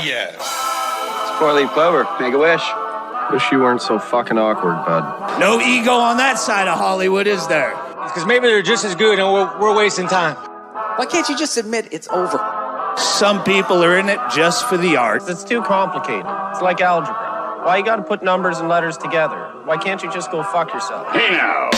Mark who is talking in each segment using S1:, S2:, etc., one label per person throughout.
S1: yes.
S2: It's 4-leaf clover. Make a wish.
S3: Wish you weren't so fucking awkward, bud.
S4: No ego on that side of Hollywood, is there?
S5: Because maybe they're just as good and we're wasting time.
S6: Why can't you just admit it's over?
S4: Some people are in it just for the art.
S3: It's too complicated. It's like algebra. Why you gotta put numbers and letters together? Why can't you just go fuck yourself?
S1: Hey now.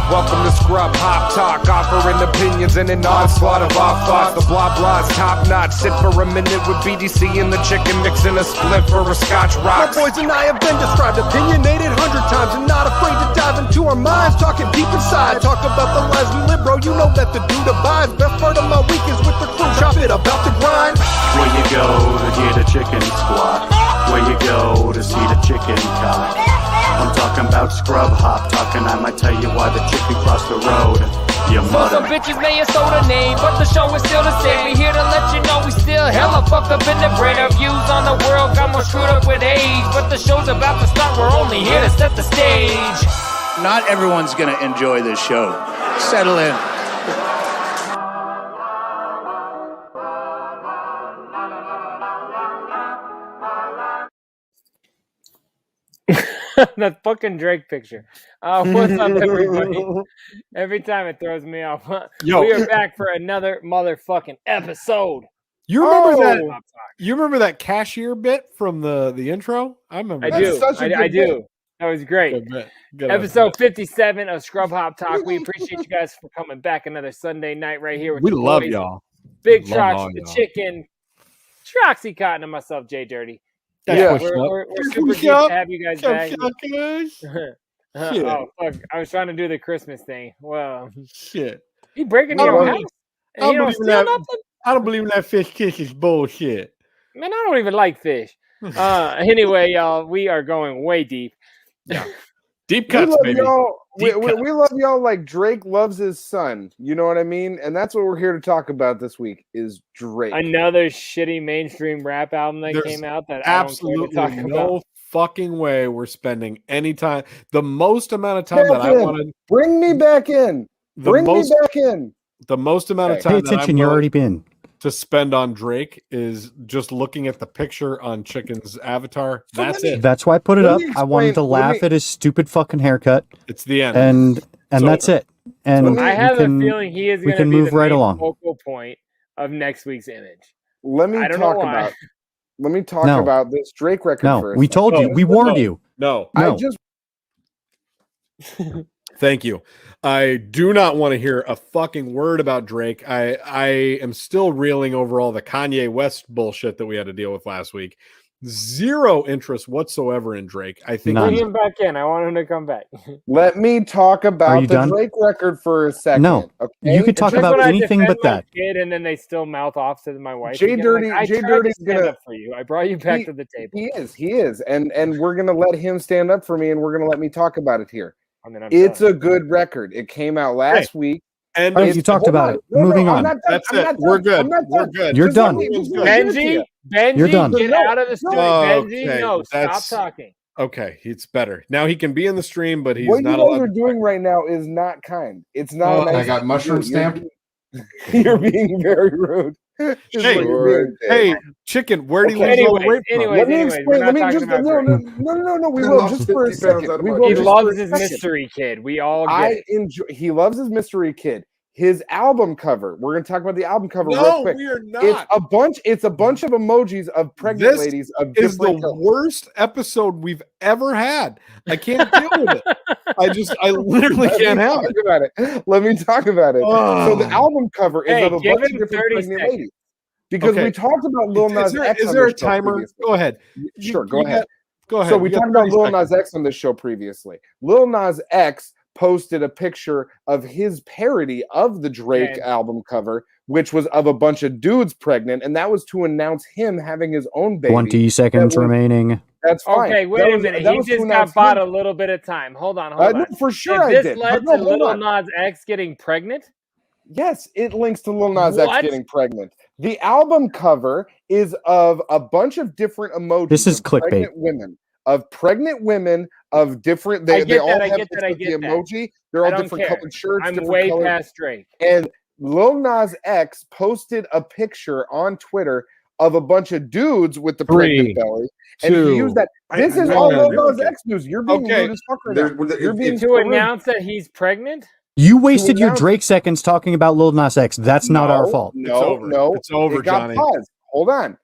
S7: Welcome to Scrub Hop Talk, offering opinions and an onslaught of off-thoughts. The blah blah's top-notch. Sit for a minute with BDC and the chicken, mixing a split for a Scotch Rocks.
S8: My boys and I have been described, opinionated 100 times, and not afraid to dive into our minds, talking deep inside. Talk about the lives we live, bro. You know that the dude abides. Best part of my week is with the crew. Chop it about the grind.
S9: Where you go to get a chicken squat? Where you go to see the chicken cock? I'm talking about Scrub Hop talking. I might tell you why the chicken crossed the road. You mother.
S10: Some bitches may have sold a name, but the show is still the same. We here to let you know we still hella fucked up in the brain. Our views on the world got more screwed up with age, but the show's about to start. We're only here to set the stage.
S4: Not everyone's gonna enjoy this show. Settle in.
S11: That fucking Drake picture. What's up, everybody? Every time it throws me off.
S12: Yo.
S11: We are back for another motherfucking episode.
S12: You remember that? You remember that cashier bit from the intro? I remember.
S11: I do. I do. That was great. Good episode 57 of Scrub Hop Talk. We appreciate you guys for coming back another Sunday night right here with
S12: we
S11: the
S12: love
S11: boys.
S12: y'all.
S11: Big Trox, the chicken, Troxy Cotton, and myself, JDirty.
S12: Yeah,
S11: we're super geeked to have you guys back. Oh, fuck. I was trying to do the Christmas thing. Well,
S12: shit.
S11: You breaking your house?
S12: I don't believe in that fish kiss is bullshit.
S11: Man, I don't even like fish. Anyway, y'all, we are going way deep.
S12: Yeah. Deep cuts, baby.
S13: We love y'all like Drake loves his son. You know what I mean? And that's what we're here to talk about this week is Drake.
S11: Another shitty mainstream rap album that came out that
S12: absolutely
S11: I don't care to talk about.
S12: Fucking way we're spending any time. The most amount of time that I want to
S13: bring me back in. Bring me back in.
S12: The most amount of time
S14: pay attention, you're already been
S12: to spend on Drake is just looking at the picture on Chicken's avatar. That's it.
S14: That's why I put it up. I wanted to laugh at his stupid fucking haircut.
S12: It's the end.
S14: And that's it. And
S11: I have a feeling he is going to be
S14: move
S11: the
S14: right
S11: main
S14: along.
S11: focal point of next week's image.
S13: Let me talk about this Drake record first.
S14: We told you. We warned you.
S12: No.
S13: I just
S12: Thank you. I do not want to hear a fucking word about Drake. I am still reeling over all the Kanye West bullshit that we had to deal with last week. Zero interest whatsoever in Drake. I think
S11: bring him back in. I want him to come back.
S13: Let me talk about the Drake record for a second.
S14: No,
S13: okay?
S14: You could talk about anything but that.
S11: Kid, and then they still mouth off to my wife.
S13: JDirty's
S11: gonna up for you. I brought you back to the table.
S13: He is, and we're gonna let him stand up for me, and we're gonna let me talk about it here. It's a good record. It came out last week.
S14: And you talked about it. Moving on.
S12: That's it. We're good. We're good.
S14: You're done.
S11: Benji,
S14: you're done.
S11: Get out of the stream. Benji, no, stop talking.
S12: Okay, it's better. Now he can be in the stream, but he's
S13: what
S12: not
S13: you guys are doing right now is not kind. It's not nice.
S15: I got mushroom stamp.
S13: You're being very rude.
S12: Hey, Chicken, where do you lose all the weight from?
S13: Let me explain. Let me just no. We will just for a second.
S11: He loves his mystery kid. We all get it.
S13: He loves his mystery kid. His album cover. We're going to talk about the album cover real quick.
S12: We are not.
S13: It's a bunch of emojis of pregnant ladies. Of
S12: is the worst episode we've ever had. I can't deal with it. I literally can't have it.
S13: Let me talk about it. So the album cover is of a bunch of different pregnant ladies. Because we talked about Lil Nas X.
S12: Is there a timer? Go ahead.
S13: Sure, go ahead.
S12: Go ahead.
S13: So we talked about Lil Nas X on this show previously. Lil Nas X posted a picture of his parody of the Drake album cover, which was of a bunch of dudes pregnant, and that was to announce him having his own baby.
S14: 20 seconds remaining.
S13: That's fine.
S11: Okay, wait a minute. He just got bought a little bit of time. Hold on.
S13: No, for sure I did.
S11: This led to Lil Nas X getting pregnant?
S13: Yes, it links to Lil Nas X getting pregnant. The album cover is of a bunch of different emojis.
S14: This is clickbait.
S13: Pregnant women of different. They all have the emoji. They're all different colored shirts.
S11: I'm way past Drake.
S13: And Lil Nas X posted a picture on Twitter of a bunch of dudes with the
S12: 3,
S13: pregnant belly, and
S12: 2,
S13: he used that. This is all Lil Nas X news. You're being rude as fuck right now. You're being
S11: to announce that he's pregnant.
S14: You wasted your Drake seconds talking about Lil Nas X. That's not our fault.
S13: No,
S12: it's over,
S13: it got
S12: Johnny.
S13: paused. Hold on.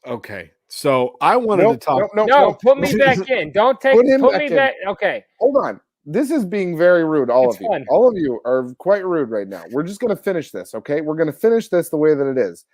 S12: Okay, so I wanted to talk.
S11: No, put me back in. Don't take. Put me back. Okay.
S13: Hold on. This is being very rude. All of you are quite rude right now. We're just going to finish this, okay? We're going to finish this the way that it is.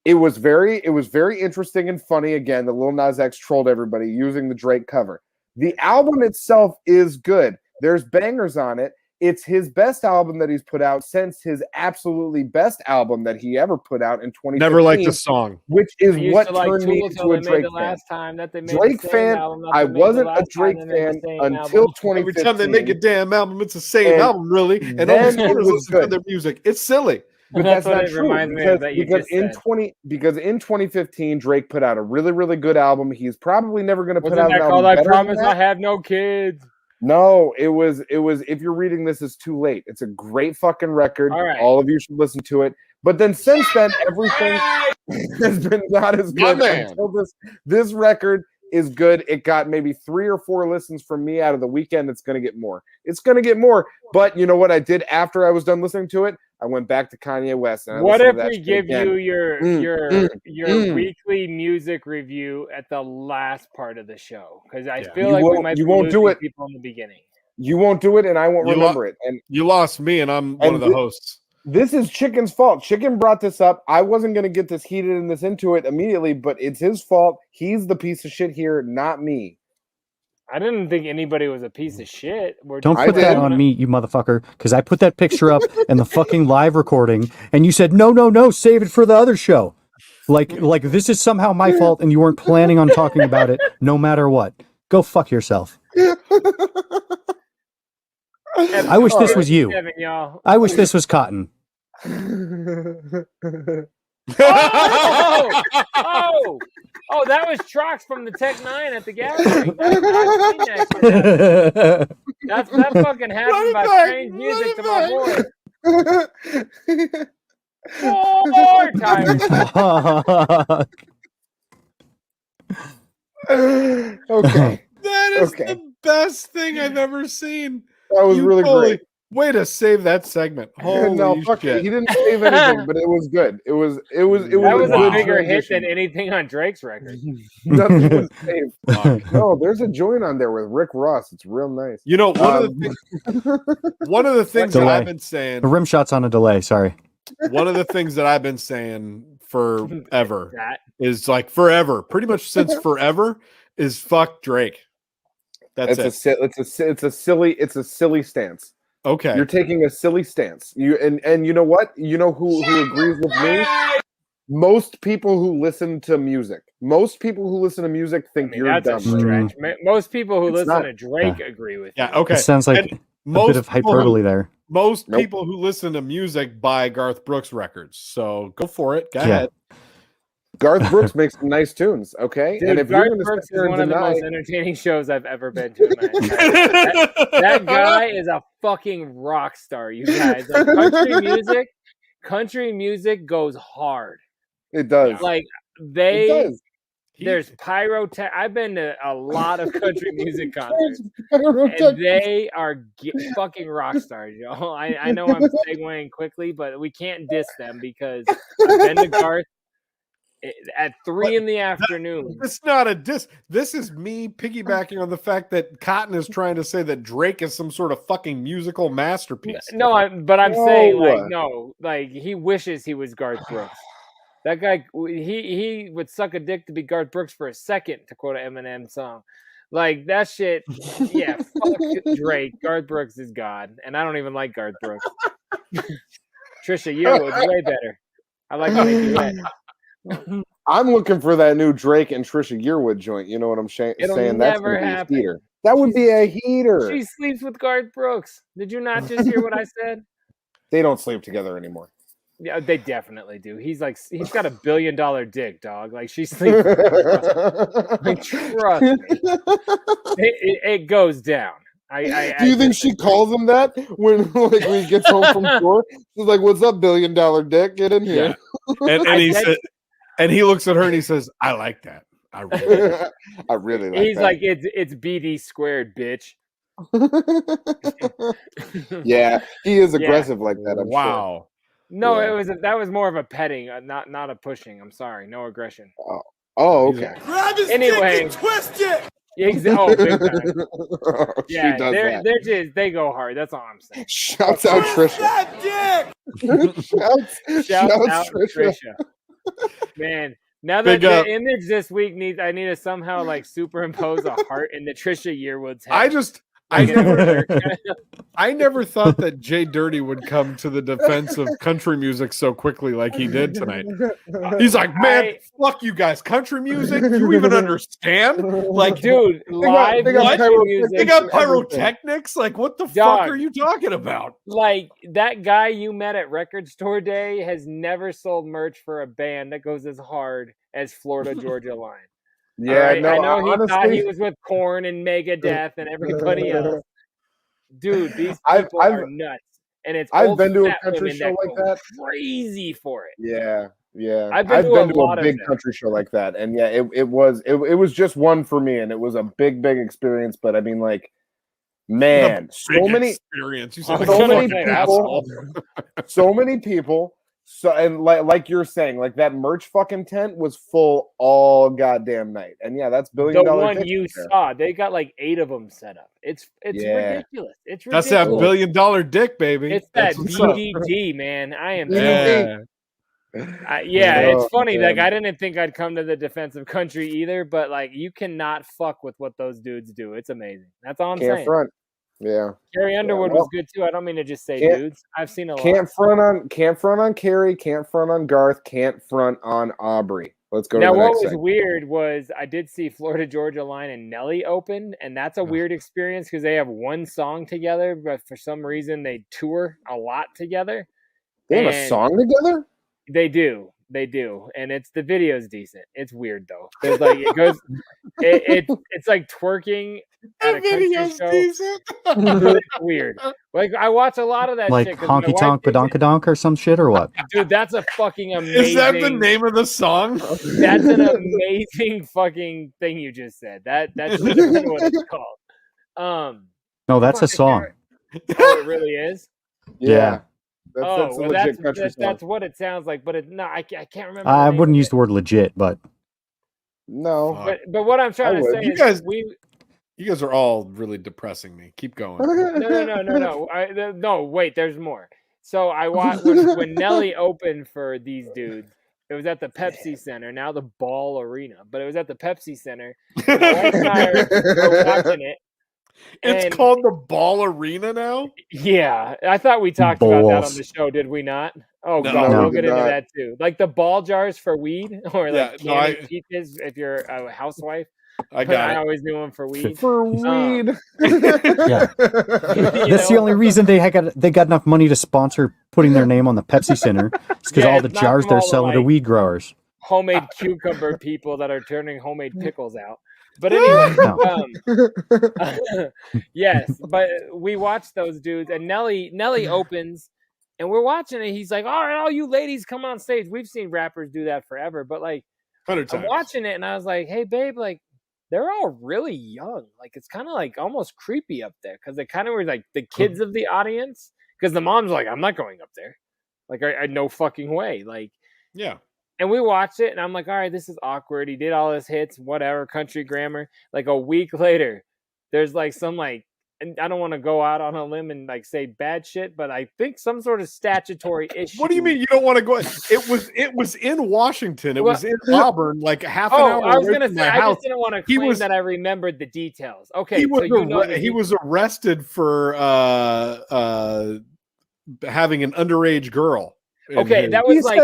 S13: It was very interesting and funny again that Lil Nas X trolled everybody using the Drake cover. The album itself is good. There's bangers on it. It's his best album that he's put out since his absolutely best album that he ever put out in 2015.
S12: Never liked the song,
S13: which is what turned me into a Drake fan. Drake fan. I wasn't a Drake fan until 2015.
S12: Every time they make a damn album, it's the same album, really. And then it was listen to their music. It's silly.
S13: But that's not true because in 2015 Drake put out a really, really good album. He's probably never going to put out an album.
S11: I promise I have no kids.
S13: No, it was. If you're reading this, it's too late. It's a great fucking record. All of you should listen to it. But then since then, everything has been not as good until this record is good. It got maybe 3 or 4 listens from me out of the weekend. It's going to get more. It's going to get more. But you know what I did after I was done listening to it? I went back to Kanye West. And
S11: what if we give you your weekly music review at the last part of the show? Because I feel like we might be losing people in the beginning.
S13: You won't do it, and I won't remember it. And
S12: you lost me, and I'm one of the hosts.
S13: This is Chicken's fault. Chicken brought this up. I wasn't going to get this heated and this into it immediately, but it's his fault. He's the piece of shit here, not me.
S11: I didn't think anybody was a piece of shit.
S14: Don't put that on me, you motherfucker, because I put that picture up in the fucking live recording, and you said, no, save it for the other show. Like this is somehow my fault, and you weren't planning on talking about it no matter what. Go fuck yourself. I wish this was you. I wish this was Cotton.
S11: Oh, that was Trox from the Tech 9 at the gallery. That fucking happened by strange music to my boy. More time.
S13: Okay.
S12: That is the best thing I've ever seen.
S13: That was really great.
S12: Way to save that segment. Holy shit.
S13: He didn't save anything, but it was good. It was
S11: that was a bigger hit than anything on Drake's record.
S13: Nothing was saved. No, there's a joint on there with Rick Ross. It's real nice.
S12: You know, one of the things that I've been saying.
S14: The rim shot's on a delay. Sorry.
S12: One of the things that I've been saying forever is like forever, pretty much since forever, is fuck Drake. That's
S13: it's a silly stance.
S12: Okay.
S13: You're taking a silly stance. And you know what? You know who agrees with me? Most people who listen to music. Think you're dumb.
S11: Stretch. Most people who listen to Drake agree with you.
S12: Yeah, okay.
S14: It sounds like a bit of hyperbole there.
S12: Most people who listen to music buy Garth Brooks records. So go for it. Go ahead.
S13: Garth Brooks makes some nice tunes, okay?
S11: Dude,
S13: and if
S11: Garth Brooks is one of the most entertaining shows I've ever been to. That guy is a fucking rock star, you guys. Like, country music goes hard.
S13: It does.
S11: Like there's pyrotech. I've been to a lot of country music concerts, and they are fucking rock stars, y'all. I know I'm segueing quickly, but we can't diss them because I've been to Garth at 3 in the afternoon.
S12: It's not a diss. This is me piggybacking on the fact that Cotton is trying to say that Drake is some sort of fucking musical masterpiece.
S11: No, I'm saying he wishes he was Garth Brooks. That guy, he would suck a dick to be Garth Brooks for a second, to quote an Eminem song. Like, that shit, yeah, fuck Drake. Garth Brooks is God, and I don't even like Garth Brooks. Trisha Yearwood's way better. I like when they do that.
S13: I'm looking for that new Drake and Trisha Yearwood joint. You know what I'm saying?
S11: It'll
S13: That's
S11: never
S13: gonna
S11: happen.
S13: Be a heater. That would be a heater.
S11: She sleeps with Garth Brooks. Did you not just hear what I said?
S13: They don't sleep together anymore.
S11: Yeah, they definitely do. He's got $1 billion dick, dog. Like, she sleeps with him. Like, trust me. It goes down.
S13: Do you think she calls him that when he gets home from tour? She's like, "What's up, $1 billion dick? Get in here."
S12: Yeah. And he said, And he looks at her and he says, "I like that. I really, like
S13: I really like
S11: He's
S13: that."
S11: like, it's BD squared, bitch.
S13: Yeah, he is aggressive like that. I'm
S12: wow.
S11: No,
S13: Yeah.
S11: that was more of a petting, not a pushing. I'm sorry, no aggression.
S13: sure. Oh, okay.
S8: Grab his
S11: Anyway.
S8: dick and twist it.
S11: Big time.
S13: She
S11: Yeah,
S13: does that.
S11: they go hard. That's all I'm saying.
S13: Shouts out Trisha.
S8: That dick.
S11: Shout
S13: Shouts
S11: out
S13: Trisha.
S11: Trisha. Man, now that
S12: Big up.
S11: the image this week I need to somehow like superimpose a heart into Trisha Yearwood's head.
S12: I never thought that JDirty would come to the defense of country music so quickly like he did tonight. He's like, man, fuck you guys. Country music? You even understand? Like,
S11: dude, live music.
S12: They got pyrotechnics? Like, what the fuck are you talking about?
S11: Like, that guy you met at Record Store Day has never sold merch for a band that goes as hard as Florida Georgia Line.
S13: Yeah,
S11: right?
S13: no,
S11: I know he
S13: honestly,
S11: thought he was with Korn and Megadeth and everybody else. Dude, these people are nuts. And it's
S13: I've been to a country show like that.
S11: Crazy for it.
S13: Yeah.
S11: I've been to a
S13: big country show like that, and yeah, it was just one for me, and it was a big experience. But I mean, like, man, so many
S12: experience. You
S13: so
S12: sound
S13: many
S12: like
S13: people, so many people. So and like you're saying, like that merch fucking tent was full all goddamn night, and yeah, that's $1 billion.
S11: The one you saw, they got like 8 of them set up. It's ridiculous. It's ridiculous.
S12: That's that $1 billion dick, baby.
S11: It's that BDD, man. I am. It's funny.
S13: Man.
S11: Like I didn't think I'd come to the defense of country either, but like you cannot fuck with what those dudes do. It's amazing. That's all I'm saying.
S13: Front. Yeah.
S11: Carrie Underwood was good too. I don't mean to just say dudes. I've seen a lot.
S13: Can't front on Carrie. Can't front on Garth. Can't front on Aubrey. Let's go.
S11: Now,
S13: to the
S11: what
S13: next
S11: was
S13: segment.
S11: weird was I did see Florida Georgia Line and Nelly open, and that's a weird experience because they have one song together, but for some reason they tour a lot together.
S13: They have a song together?
S11: They do, and the video's decent. It's weird though. There's like it goes, it's like twerking at a country show. It's weird. Like I watch a lot of that.
S14: Like
S11: shit
S14: honky tonk badonkadonk or some shit or what?
S11: Dude, that's a fucking amazing.
S12: Is that the name of the song?
S11: That's an amazing fucking thing you just said. That should have been what it's called.
S14: No, that's a song.
S11: Oh, it really is.
S14: Yeah.
S11: That's what it sounds like, but I can't remember.
S14: I wouldn't use the word legit, but
S13: no.
S11: But what I'm trying to say is
S12: you guys are all really depressing me. Keep going.
S11: No. Wait, there's more. So I watched when Nelly opened for these dudes. It was at the Pepsi Center, now the Ball Arena, but it was at the Pepsi Center. My wife and I are watching it.
S12: It's called the Ball Arena now?
S11: Yeah. I thought we talked about that on the show, did we not? Oh,
S12: no,
S11: God, we'll get into that too. Like the ball jars for weed or like canning peaches if you're a housewife.
S12: I
S11: I always do them for weed.
S13: For weed.
S14: Yeah. That's the only reason they got enough money to sponsor putting their name on the Pepsi Center. It's because all the jars they're selling to weed growers.
S11: Homemade cucumber people that are turning homemade pickles out. But anyway, yes, but we watched those dudes, and Nelly opens, and we're watching it. He's like, all right, all you ladies come on stage. We've seen rappers do that forever, but like,
S12: 100 times.
S11: I'm watching it, and I was like, hey, babe, like, they're all really young. Like, it's kind of like almost creepy up there, because they kind of were like the kids of the audience, because the mom's like, I'm not going up there. Like, I no fucking way. Like,
S12: yeah.
S11: And we watched it, and I'm like, all right, this is awkward. He did all his hits, whatever, country grammar. Like a week later, there's like some like, and I don't want to go out on a limb and like say bad shit, but I think some sort of statutory issue.
S12: What do you mean you don't want to go? It was in Washington. It was in Auburn, like half an hour.
S11: I was gonna say, I just didn't want to claim that I remembered the details. Okay,
S12: he was arrested for having an underage girl.
S11: Okay, that was like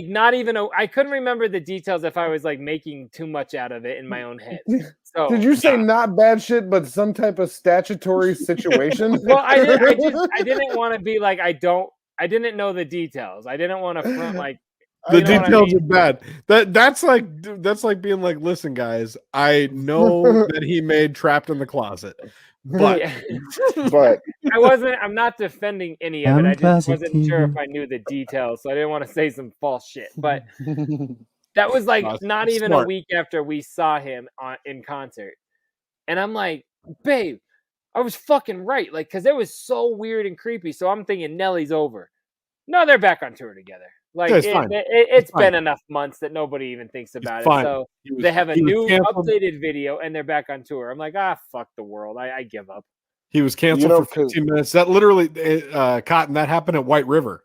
S11: not even I couldn't remember the details if I was like making too much out of it in my own head. So
S13: did you say not bad shit, but some type of statutory situation?
S11: Well, I didn't want to be like I didn't know the details. I didn't want to front like
S12: the details are bad. That's like being like, listen, guys, I know that he made Trapped in the Closet. But
S11: I'm not defending any of it. I just wasn't sure if I knew the details, so I didn't want to say some false shit. But That was like
S12: No,
S11: not
S12: it's
S11: even
S12: smart.
S11: a week after we saw him in concert. And I'm like, babe, I was fucking right. Like, because it was so weird and creepy. So I'm thinking Nelly's over. No, they're back on tour together. Like, it's been enough months that nobody even thinks about it. So they have a new updated video and they're back on tour. I'm like, fuck the world. I give up.
S12: He was canceled for 15 minutes. That literally, Cotton, that happened at White River.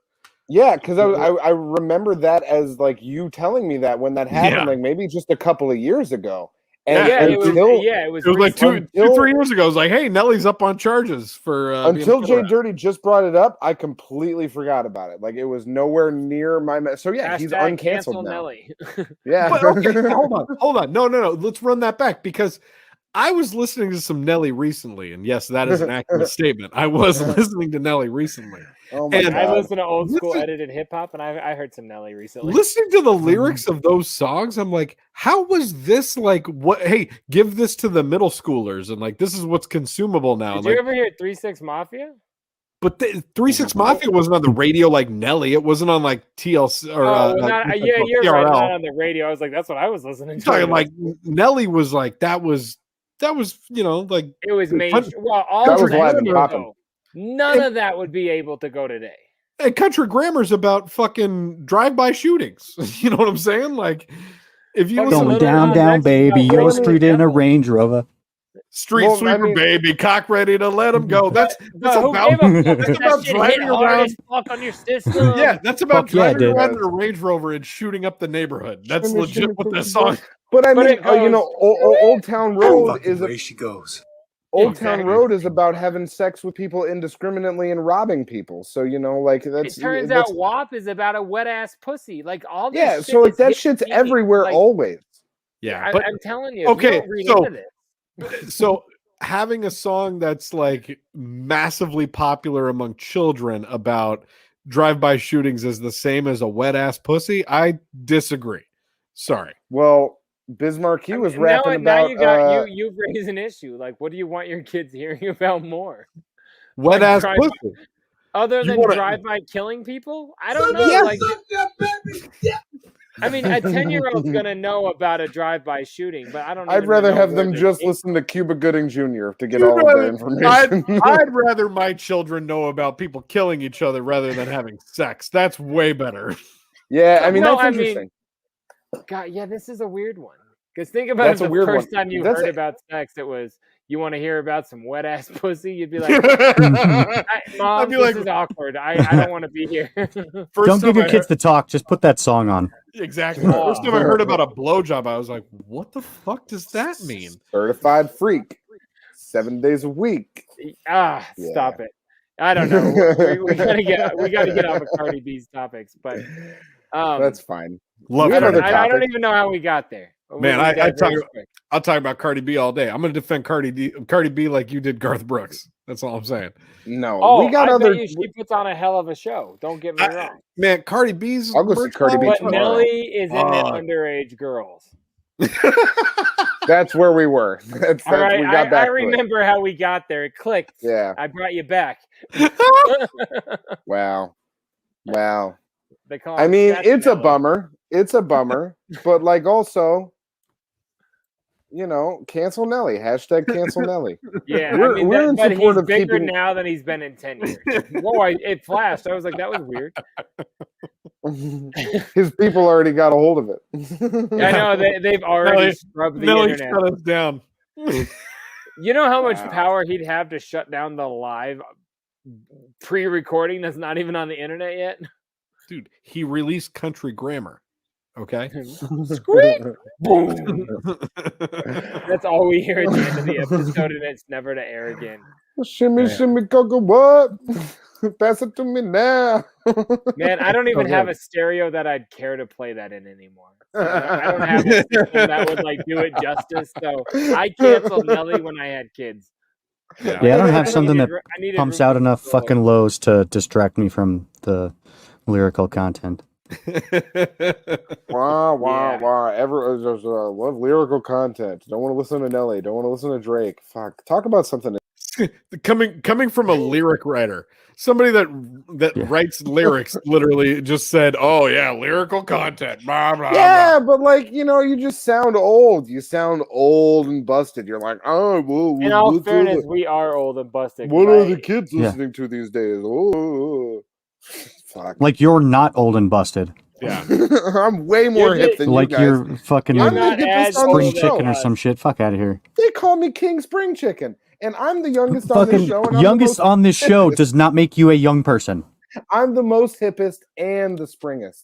S13: Yeah, because I remember that as like you telling me that when that happened, like maybe just a couple of years ago. And
S11: it was
S12: like 2-3 years ago. It was like, hey, Nelly's up on charges for
S13: until JDirty just brought it up. I completely forgot about it. Like it was nowhere near my. So yeah, he's uncanceled now.
S11: Nelly.
S13: Yeah,
S12: but, okay, hold on. No. Let's run that back because I was listening to some Nelly recently, and yes, that is an accurate statement. I was listening to Nelly recently.
S13: Oh my God.
S11: I listen to old school edited hip hop, and I heard some Nelly recently.
S12: Listening to the lyrics of those songs, I'm like, how was this like? What? Hey, give this to the middle schoolers, and like this is what's consumable now.
S11: Did you ever hear 3 6 Mafia?
S12: But 3 6 Mafia wasn't on the radio like Nelly. It wasn't on like TLC or
S11: you're right, not on the radio. I was like, that's what I was listening to.
S12: Talking like Nelly was like that was like
S11: it was mainstream. Well, all that was live. None of that would be able to go today.
S12: And Country Grammar's about fucking drive-by shootings. You know what I'm saying? Like, if you
S14: going down, baby, yo, street in a Range Rover.
S12: Street sweeper, baby, cock ready to let him go. That's about driving around
S11: on your system.
S12: Yeah, that's about driving around in a Range Rover and shooting up the neighborhood. That's legit what that song.
S13: But I mean, Old Town Road is
S1: the way she goes.
S13: Old Town Road is about having sex with people indiscriminately and robbing people. So like that's.
S11: It turns out WAP is about a wet ass pussy. Like all this.
S13: Yeah, so like that shit's everywhere always.
S12: Yeah,
S11: but I'm telling you.
S12: Okay, so having a song that's like massively popular among children about drive-by shootings is the same as a wet ass pussy. I disagree. Sorry.
S13: Well. Bismarck, he was rapping about.
S11: Now you've raised an issue. Like, what do you want your kids hearing about more?
S12: Wet ass pussy.
S11: Other than drive-by killing people? I don't know. I mean, a 10-year-old's gonna know about a drive-by shooting, but I don't.
S13: I'd rather have them just listen to Cuba Gooding Jr. to get all of the information.
S12: I'd rather my children know about people killing each other rather than having sex. That's way better.
S13: Yeah, I mean that's interesting.
S11: God, yeah, this is a weird one. Because think about the first time you heard about sex, it was, you want to hear about some wet ass pussy? You'd be like, Mom, this is awkward. I don't want to be here.
S14: Don't give your kids to talk. Just put that song on.
S12: Exactly. First time I heard about a blowjob, I was like, what the fuck does that mean?
S13: Certified freak. 7 days a week.
S11: Stop it. I don't know. we gotta get off of Cardi B's topics, but
S13: that's fine.
S11: I don't even know how we got there.
S12: Man, I'll talk about Cardi B all day. I'm going to defend Cardi B like you did Garth Brooks. That's all I'm saying.
S13: No, we got other.
S11: She puts on a hell of a show. Don't get me wrong.
S12: Man, Cardi B's.
S13: I'll go see Cardi B.
S11: But Nelly is in the underage girls.
S13: That's where we were. That's
S11: all right,
S13: we got back
S11: I remember how we got there. It clicked.
S13: Yeah,
S11: I brought you back.
S13: Wow. I mean, it's a bummer. It's a bummer, but like also, cancel Nelly. #cancel Nelly.
S11: Yeah, we're in support of bigger now than he's been in 10 years. Whoa, it flashed. I was like, that was weird.
S13: His people already got a hold of it.
S11: I know they've already scrubbed the internet.
S12: Shut us down.
S11: You know how much power he'd have to shut down the live pre-recording that's not even on the internet yet?
S12: Dude, he released Country Grammar. Okay.
S11: Squeak! Boom! That's all we hear at the end of the episode, and it's never to air again.
S13: Shimmy, go, what? Pass it to me now.
S11: Man, I don't even have a stereo that I'd care to play that in anymore. I don't have a system that would do it justice. So I canceled Nelly when I had kids.
S14: Yeah, I don't have something that pumps out enough fucking lows to distract me from the lyrical content.
S13: Wow. Love lyrical content. Don't want to listen to Nelly. Don't want to listen to Drake. Fuck. Talk about something.
S12: coming from a lyric writer, somebody that writes lyrics, literally just said, "Oh yeah, lyrical content." Blah, blah,
S13: yeah, blah. But like you just sound old. You sound old and busted. You're like, oh. Well,
S11: in all fairness, we are old and busted.
S13: What are the kids listening to these days? Oh, fuck.
S14: Like you're not old and busted.
S12: Yeah,
S13: I'm way more hip than
S14: like
S13: you guys.
S14: You're fucking
S13: I'm the hippest on
S14: spring
S13: the show.
S14: chicken or some shit. Fuck out of here.
S13: They call me King Spring Chicken, and I'm the youngest on this show. And
S14: youngest on this show does not make you a young person.
S13: I'm the most hippest and the springest.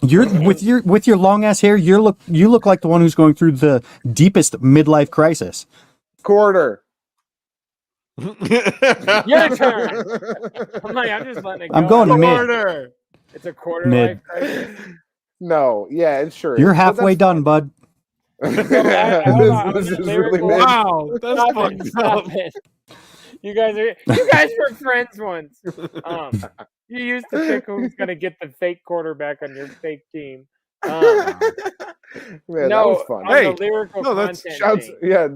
S14: You're with your long ass hair. You look like the one who's going through the deepest midlife crisis.
S13: Quarter.
S11: Your turn. I'm just letting it go.
S14: I'm going mid.
S12: Quarter.
S11: It's a quarter
S14: Mid.
S11: life crisis.
S13: No, yeah, it's sure.
S14: You're halfway done, bud.
S13: This is really mid.
S12: Wow, that's fucked up.
S11: You guys were friends once. You used to pick who's gonna get the fake quarterback on your fake team.
S13: Man, that was fun.
S11: Hey, the lyrical content thing.
S13: Yeah.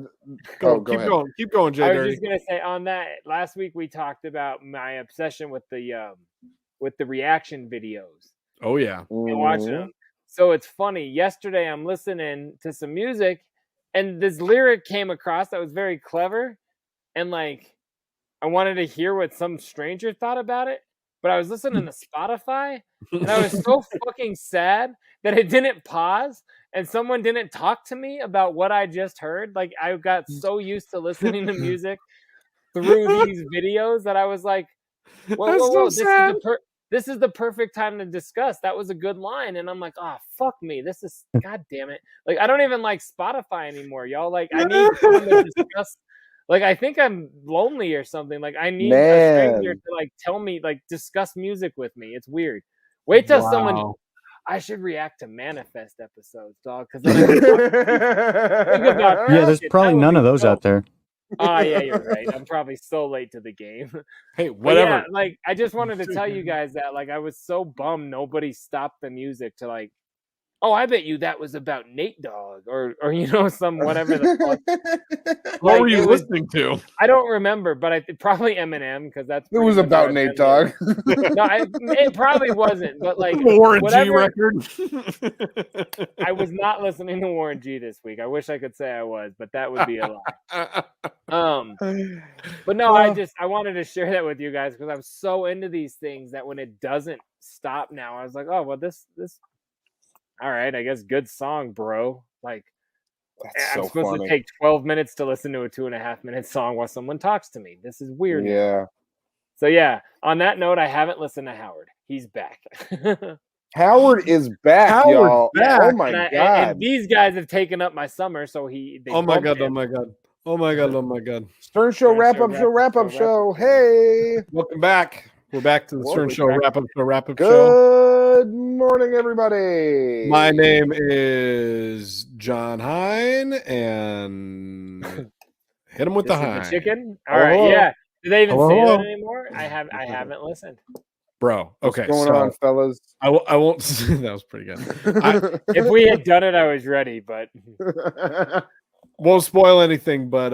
S12: Keep going, JDirty.
S11: I was just gonna say on that. Last week we talked about my obsession with the reaction videos.
S12: Oh yeah,
S11: and watching them. So it's funny. Yesterday I'm listening to some music, and this lyric came across that was very clever, and like I wanted to hear what some stranger thought about it. But I was listening to Spotify, and I was so fucking sad that it didn't pause, and someone didn't talk to me about what I just heard. Like, I got so used to listening to music through these videos that I was like, whoa, this is the perfect time to discuss. That was a good line. And I'm like, oh, fuck me. God damn it. Like, I don't even like Spotify anymore, y'all. Like, I need someone to discuss. Like, I think I'm lonely or something. Like, I need a stranger to, like, tell me, like, discuss music with me. It's weird. Wait till someone... I should react to Manifest episodes, dog. Because
S14: there's probably none of those out there.
S11: Oh, yeah, you're right. I'm probably so late to the game.
S12: Hey, whatever.
S11: Yeah, like, I just wanted to tell you guys that, like, I was so bummed nobody stopped the music to, like, oh, I bet you that was about Nate Dogg or some whatever the fuck.
S12: What were you listening to?
S11: I don't remember, but probably Eminem because that's.
S13: It was about Nate Dogg.
S11: No, it probably wasn't. But like
S12: Warren G record.
S11: I was not listening to Warren G this week. I wish I could say I was, but that would be a lie. But no, I wanted to share that with you guys because I'm so into these things that when it doesn't stop now, I was like, oh well, this. All right, I guess good song, bro. Like, I'm supposed to take 12 minutes to listen to a 2.5-minute song while someone talks to me. This is weird.
S13: Yeah.
S11: So yeah, on that note, I haven't listened to Howard. He's back.
S13: Howard is back, y'all. Back. Oh my god!
S11: And these guys have taken up my summer, so
S12: Oh my god! Oh my god!
S13: Stern Show wrap up show. Hey,
S12: welcome back. We're back to the Stern Show wrap up show.
S13: Good morning, everybody.
S12: My name is John Hine, and hit him with the Hine.
S11: Chicken. All right, yeah. Do they even say that anymore? I haven't listened.
S12: Bro, okay.
S13: What's going on, fellas?
S12: I won't. That was pretty good.
S11: If we had done it, I was ready, but
S12: won't spoil anything. But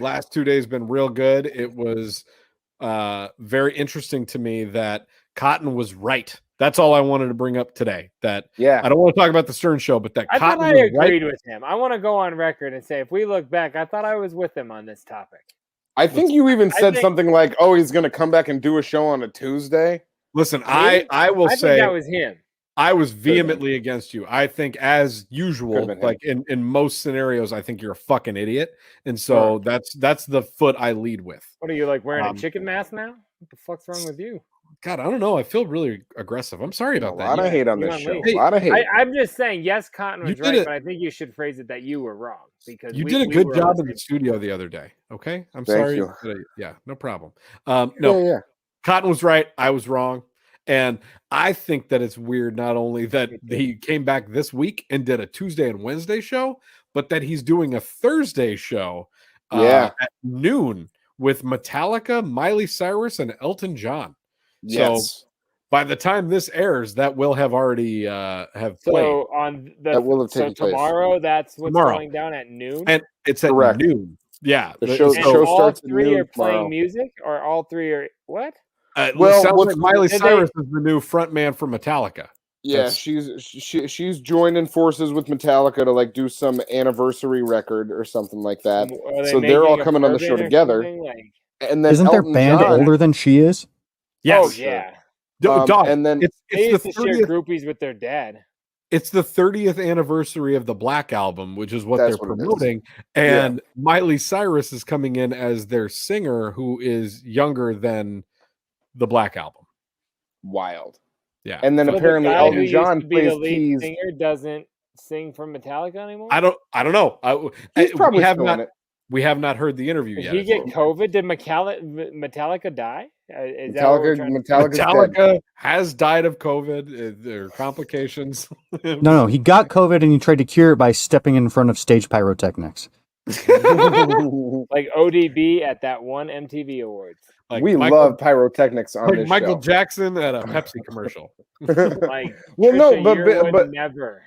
S12: last 2 days been real good. It was very interesting to me that Cotton was right. That's all I wanted to bring up today. I don't want to talk about the Stern Show, but
S11: I thought I agreed with him. I want to go on record and say, if we look back, I thought I was with him on this topic.
S13: I think you even said something like, "Oh, he's going to come back and do a show on a Tuesday."
S12: Listen, I will say
S11: that was him.
S12: I was vehemently against you. I think, as usual, like in most scenarios, I think you're a fucking idiot, and so that's the foot I lead with.
S11: What are you, like, wearing a chicken mask now? What the fuck's wrong with you?
S12: God, I don't know. I feel really aggressive. I'm sorry about that.
S13: A lot of hate on this show. A lot of hate.
S11: I'm just saying, yes, Cotton was right, but I think you should phrase it that you were wrong because
S12: you did a good job in the studio the other day. Okay, I'm sorry. Yeah, no problem. No, Cotton was right. I was wrong. And I think that it's weird not only that he came back this week and did a Tuesday and Wednesday show, but that he's doing a Thursday show at noon with Metallica, Miley Cyrus, and Elton John.
S13: Yes.
S12: So by the time this airs, that will have already have played.
S11: So on that will have taken place. Tomorrow, that's what's going down at noon?
S12: And it's at noon. Yeah,
S13: the show
S11: all
S13: starts at
S11: three
S13: noon
S11: are playing
S13: tomorrow.
S11: music, or all three are what?
S12: Well, sounds like Miley Cyrus is the new frontman for Metallica.
S13: Yeah, she's joining forces with Metallica to like do some anniversary record or something like that. So they're all coming on the show together. And then
S14: isn't
S13: Elton
S14: their band
S13: John,
S14: older than she is?
S12: Yes.
S11: Oh yeah.
S13: And then
S11: they
S12: it's
S11: used
S12: the
S11: to share
S12: 30th.
S11: groupies with their dad.
S12: It's the 30th anniversary of the Black Album, which is what
S13: That's
S12: they're
S13: what it is.
S12: promoting. And Miley Cyrus is coming in as their singer, who is younger than the Black Album.
S13: Wild.
S12: Yeah.
S13: And then
S11: So
S13: apparently
S11: the guy
S13: Elton
S11: who
S13: John
S11: used to be
S13: plays
S11: the lead
S13: keys.
S11: singer doesn't sing for Metallica anymore.
S12: I don't know.
S13: He's probably still in it.
S12: We have not heard the interview
S11: Did
S12: yet.
S11: he get COVID? Did Metallica die? Is that what we're trying to say?
S12: Metallica has died of COVID. There are complications.
S14: No, he got COVID and he tried to cure it by stepping in front of stage pyrotechnics.
S11: Like ODB at that one MTV Awards.
S12: Like
S13: we love pyrotechnics on this
S12: Michael
S13: show.
S12: Jackson at a Pepsi commercial.
S11: Like,
S13: well, no,
S11: Trisha
S13: but
S11: never.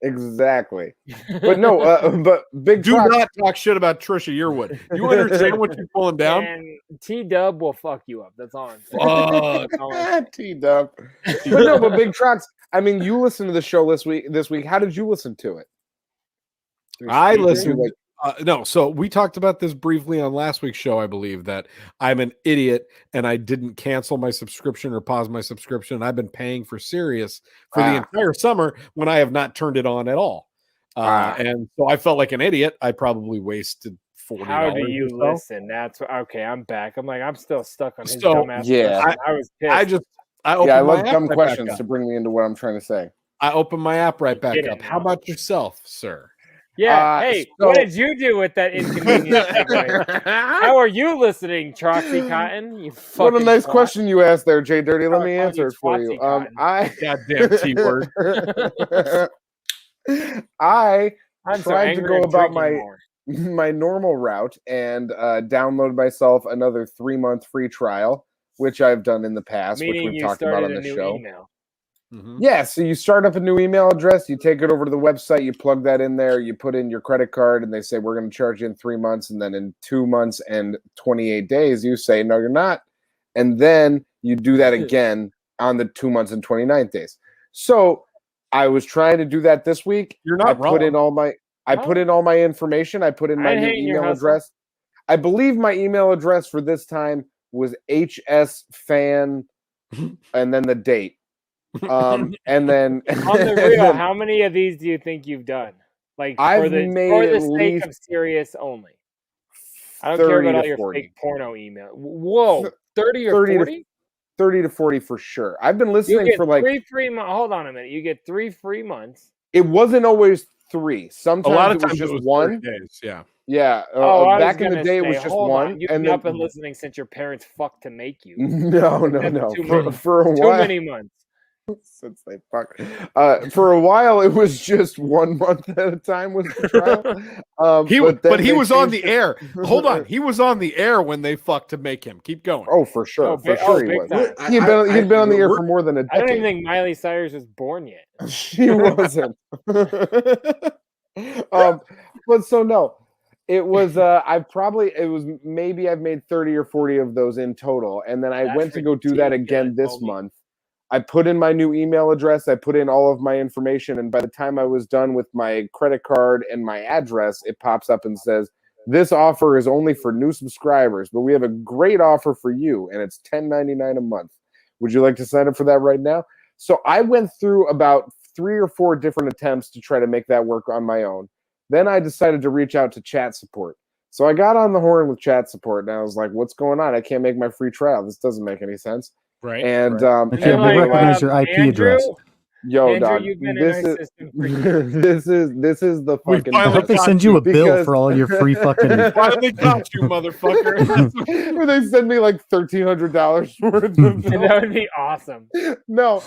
S13: Exactly. But no, but Big
S12: Do
S13: Trox,
S12: not talk shit about Trisha Yearwood. You understand what you're pulling down?
S11: And T-Dub will fuck you up. That's all I'm saying.
S13: T-Dub. But no, but Big Trox, I mean, you listened to the show this week. How did you listen to it?
S12: I listened. No, so we talked about this briefly on last week's show, I believe, that I'm an idiot and I didn't cancel my subscription or pause my subscription. I've been paying for Sirius for the entire summer when I have not turned it on at all. And so I felt like an idiot. I probably wasted $40.
S11: How do you listen? That's okay. I'm back. I'm like, I'm still stuck on his dumbass.
S13: Yeah,
S11: I was pissed.
S13: I love dumb questions to bring me into what I'm trying to say.
S12: I opened my app right back up. How about yourself, sir?
S11: Yeah. Hey, what did you do with that inconvenient segue? How are you listening, Troxy Cotton? You
S13: What a nice
S11: twat.
S13: question you asked there, JDirty. Let me answer it for you.
S12: Goddamn T-word.
S13: I
S11: I'm so
S13: tried to
S11: angry
S13: go
S11: I'm
S13: about
S11: drinking
S13: my normal route and download myself another 3-month free trial, which I've done in the past,
S11: Meaning
S13: which we've
S11: you
S13: talked about
S11: started
S13: on
S11: a
S13: the
S11: new
S13: show.
S11: email.
S13: Yeah, so you start up a new email address, you take it over to the website, you plug that in there, you put in your credit card, and they say, we're going to charge you in 3 months. And then in 2 months and 28 days, you say, no, you're not. And then you do that again on the 2 months and 29 days. So I was trying to do that this week.
S12: You're not wrong.
S13: Put in all my information. I put in my new email address. I believe my email address for this time was hsfan and then the date. And then
S11: on the real, how many of these do you think you've done? Like for the sake of serious only. I don't care about all your
S13: 40.
S11: fake porno email. Whoa, 30 or 40?
S13: 30 to 40 for sure. I've been listening for like
S11: 3 free months. Hold on a minute. You get 3 free months.
S13: It wasn't always 3. Sometimes
S12: a lot of
S13: it was
S12: times
S13: just
S12: it was
S13: 1
S12: days. Yeah.
S13: Yeah.
S11: Back
S13: in the day, it was just 1.
S11: You've
S13: and
S11: not been listening since your parents fucked to make you.
S13: No. For a while.
S11: Too many months.
S13: Since they fuck. For a while, it was just 1 month at a time was the trial.
S12: But he was on the air. Hold on, he was on the air when they fucked to make him. Keep going.
S13: Oh, for sure, he was. He'd been on the air for more than a decade.
S11: I don't even think Miley Cyrus was born yet.
S13: She wasn't. But so no. It was maybe I've made 30 or 40 of those in total. And then I went to go do that again this month. I put in my new email address. I put in all of my information. And by the time I was done with my credit card and my address, it pops up and says, this offer is only for new subscribers, but we have a great offer for you. And it's $10.99 a month. Would you like to sign up for that right now? So I went through about 3 or 4 different attempts to try to make that work on my own. Then I decided to reach out to chat support. So I got on the horn with chat support, and I was like, what's going on? I can't make my free trial. This doesn't make any sense.
S12: Right.
S13: And
S14: they recognize your IP address.
S13: Yo,
S11: Andrew,
S13: dog,
S11: you've been in our system for
S13: this is the fucking.
S14: I hope they send you a bill for all your free fucking.
S12: Finally got you, motherfucker.
S13: Or they send me like $1,300 worth of bills.
S11: That would be awesome.
S13: No.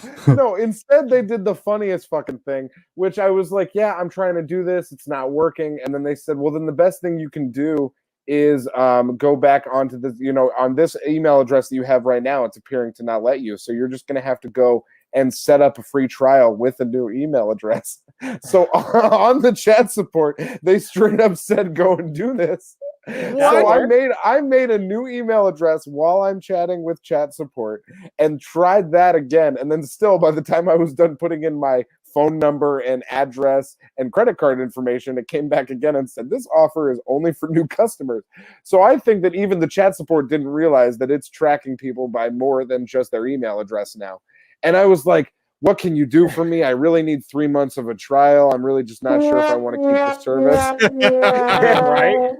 S13: Instead, they did the funniest fucking thing, which I was like, yeah, I'm trying to do this. It's not working. And then they said, well, then the best thing you can do is go back onto this, on this email address that you have right now. It's appearing to not let you. So you're just going to have to go and set up a free trial with a new email address. So on the chat support, they straight up said, go and do this. So I made a new email address while I'm chatting with chat support and tried that again. And then still, by the time I was done putting in my phone number and address and credit card information, it came back again and said, this offer is only for new customers. So I think that even the chat support didn't realize that it's tracking people by more than just their email address now. And I was like, what can you do for me? I really need 3 months of a trial. I'm really just not sure if I want to keep the service.
S11: Right?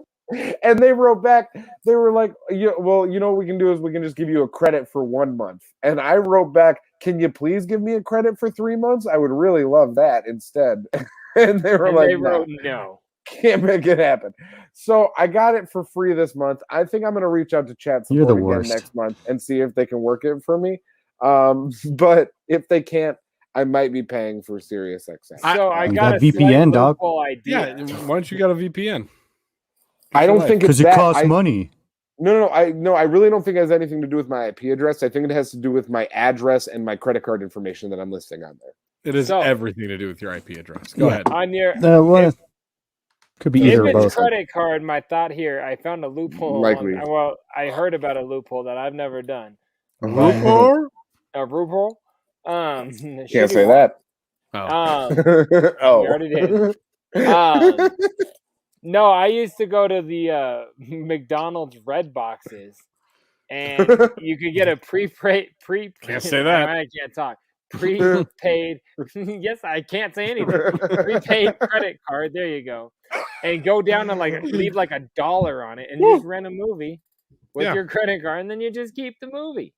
S13: And they wrote back, they were like, well, you know what we can do is we can just give you a credit for 1 month. And I wrote back, can you please give me a credit for 3 months? I would really love that instead. And they were like,
S11: they wrote no.
S13: Can't make it happen. So I got it for free this month. I think I'm going to reach out to chat support again next month and see if they can work it for me. But if they can't, I might be paying for Sirius XM.
S11: So I got a
S14: VPN, dog.
S11: Idea.
S12: Yeah, why don't you got a VPN?
S13: I don't think it's
S14: because it costs money.
S13: No, I really don't think it has anything to do with my IP address. I think it has to do with my address and my credit card information that I'm listing on there.
S12: It is everything to do with your IP address. Go ahead.
S11: On your
S14: could be either or both.
S11: Credit card. My thought here, I found a loophole. Well, I heard about a loophole that I've never done.
S13: A loophole?
S11: A loophole?
S13: Can't say that.
S11: You already did. No, I used to go to the McDonald's red boxes, and you could get a
S12: Can't say that.
S11: I can't talk. Prepaid. Yes, I can't say anything. Prepaid credit card. There you go. And go down and leave like $1 on it, and just rent a movie with your credit card, and then you just keep the movie.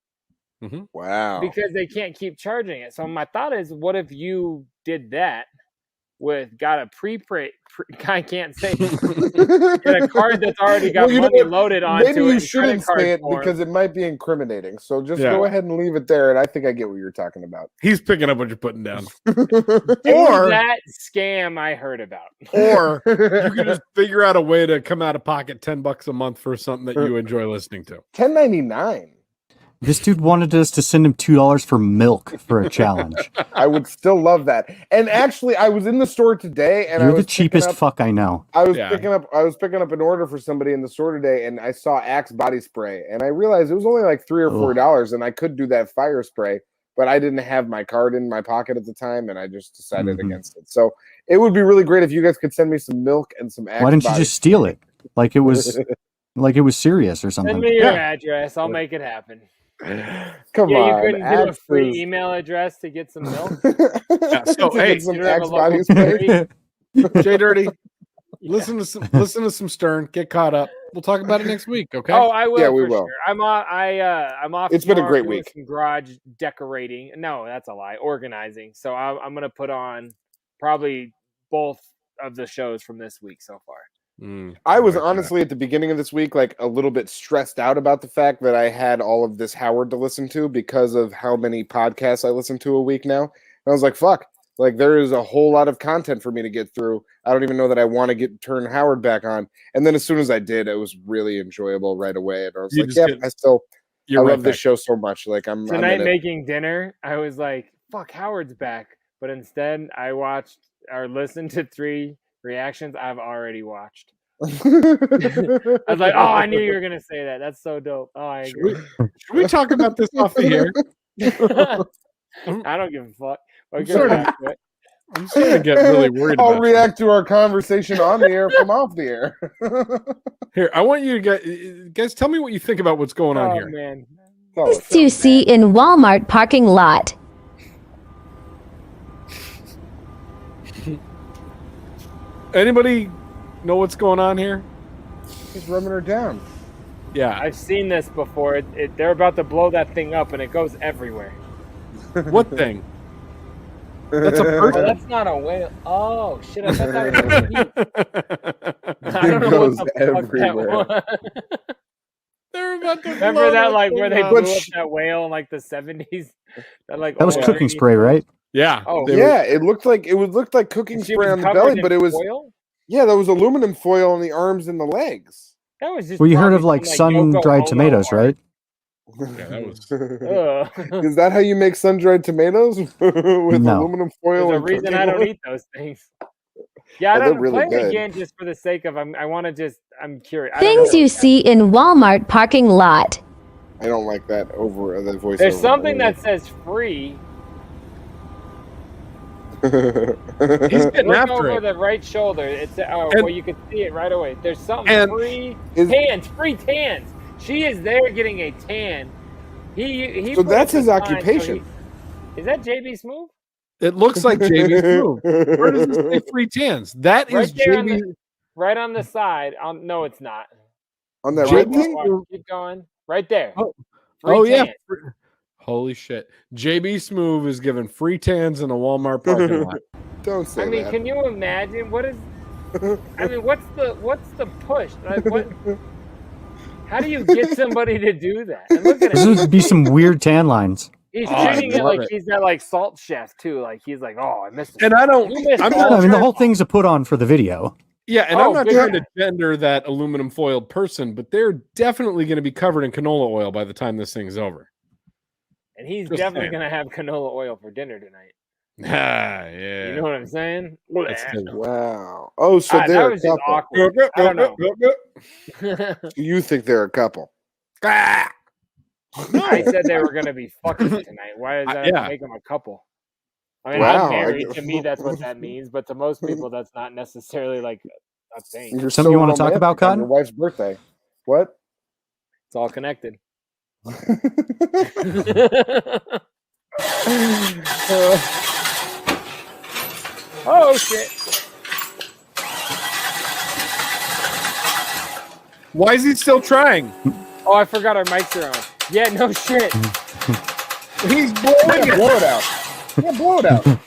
S12: Mm-hmm.
S13: Wow.
S11: Because they can't keep charging it. So my thought is, what if you did that got a I can't say get a card that's already got money loaded onto it.
S13: Maybe you shouldn't say it because it might be incriminating. So just go ahead and leave it there, and I think I get what you're talking about.
S12: He's picking up what you're putting down.
S11: Or that scam I heard about.
S12: Or you can just figure out a way to come out of pocket $10 a month for something that you enjoy listening to.
S13: $10.99.
S14: This dude wanted us to send him $2 for milk for a challenge.
S13: I would still love that. And actually, I was in the store today, and
S14: you're the cheapest fuck I know.
S13: I was picking up an order for somebody in the store today, and I saw Axe body spray, and I realized it was only like $3 or $4, and I could do that fire spray, but I didn't have my card in my pocket at the time, and I just decided against it. So it would be really great if you guys could send me some milk and some Axe.
S14: Why didn't you just steal it? Like it was Serious or something.
S11: Send me your address. I'll make it happen.
S13: Come on.
S11: You couldn't do a free email address to get some milk?
S12: So hey,
S13: some Axe body spray.
S12: JDirty, listen to some Stern, get caught up. We'll talk about it next week, okay?
S11: Oh, I will.
S13: Yeah, we
S11: will.
S13: will.
S11: I'm off.
S13: It's been a great week.
S11: Some garage decorating. No, that's a lie. Organizing. So I'm gonna put on probably both of the shows from this week so far.
S13: I was honestly at the beginning of this week like a little bit stressed out about the fact that I had all of this Howard to listen to because of how many podcasts I listen to a week now. And I was like, fuck, like there is a whole lot of content for me to get through. I don't even know that I want to turn Howard back on. And then as soon as I did, it was really enjoyable right away. And I was I love this show so much. Like
S11: tonight making dinner, I was like, fuck, Howard's back. But instead I watched or listened to 3 reactions I've already watched. I was like, oh, I knew you were gonna say that. That's so dope. Oh, I agree.
S12: Should we talk about this off the air?
S11: I don't give a fuck.
S12: I'm starting to get really worried
S13: I'll react to our conversation on the air from off the air.
S12: Here, I want you to guys tell me what you think about what's going on here.
S11: Man.
S1: What do you see in Walmart parking lot?
S12: Anybody know what's going on here?
S13: He's rubbing her down.
S11: Yeah, I've seen this before. They're about to blow that thing up, and it goes everywhere.
S12: What thing? That's a person.
S11: Oh, that's not a whale. Oh shit! I thought that was a sheep. I don't know what the
S13: everywhere.
S11: fuck that was.
S12: They're about to
S11: remember that where they blew up that whale in like the 70s?
S14: That was cooking spray, right?
S12: Yeah.
S13: Oh, yeah. It looked like cooking spray on the belly, but it was
S11: foil?
S13: Yeah, there was aluminum foil on the arms and the legs.
S11: That was just.
S14: Well, you heard of like sun-dried tomatoes, right?
S12: Yeah, that was.
S13: Is that how you make sun-dried tomatoes with aluminum foil?
S11: There's a reason I don't eat those things. Yeah, I
S13: they're
S11: don't
S13: really
S11: play it
S13: good.
S11: again just for the sake of I'm curious. I don't
S1: Things
S11: know.
S1: you see in Walmart parking lot.
S13: I don't like that over the voice.
S11: There's something that says free.
S12: He's getting
S11: Look
S12: after
S11: over
S12: it.
S11: the right shoulder. It's well, you can see it right away. There's something free tans. She is there getting a tan. He
S13: So
S11: put
S13: that's
S11: up
S13: his
S11: a sign,
S13: occupation.
S11: is that JB Smooth?
S12: It looks like JB's move. Where does it say free tans? That is JB.
S11: Right on the side. No, it's not.
S13: On that
S11: Right,
S13: red thing?
S11: keep going. Right there.
S12: Oh yeah.
S11: tan.
S12: Holy shit. JB Smooth is giving free tans in a Walmart parking lot.
S13: Don't say
S11: I mean,
S13: that.
S11: can you imagine what is? I mean, what's the push? Like, what? How do you get somebody to do that? And look at
S14: This
S11: him.
S14: would be some weird tan lines.
S11: He's
S12: I
S11: treating it
S12: love
S11: like he's that like salt chef too. Like he's like, oh, I missed it.
S12: And I don't. I'm not.
S14: I mean, the whole thing's a put on for the video.
S12: Yeah, and
S11: Oh,
S12: I'm not
S11: big
S12: trying
S11: time.
S12: to gender that aluminum foiled person, but they're definitely going to be covered in canola oil by the time this thing's over.
S11: And he's
S12: Just
S11: definitely
S12: saying.
S11: gonna have canola oil for dinner tonight.
S12: Ah, yeah.
S11: You know what I'm saying?
S12: That's good.
S13: Wow. Oh, so
S11: that
S13: they're a
S11: was just
S13: couple.
S11: awkward. I don't know.
S13: You think they're a couple?
S12: Ah!
S11: I said they were gonna be fucking tonight. Why does that
S12: Yeah.
S11: make them a couple? I mean,
S13: Wow,
S11: I'm married. To me, that's what that means. But to most people, that's not necessarily like a thing.
S13: You're
S14: Something you wanna talk
S13: romantic
S14: about,
S13: on
S14: Cotton?
S13: Your wife's birthday. What?
S11: It's all connected. Oh shit!
S12: Why is he still trying?
S11: Oh, I forgot our mics are on. Yeah, no shit.
S12: He's blowing it.
S13: Blow it out. Yeah, blow it out.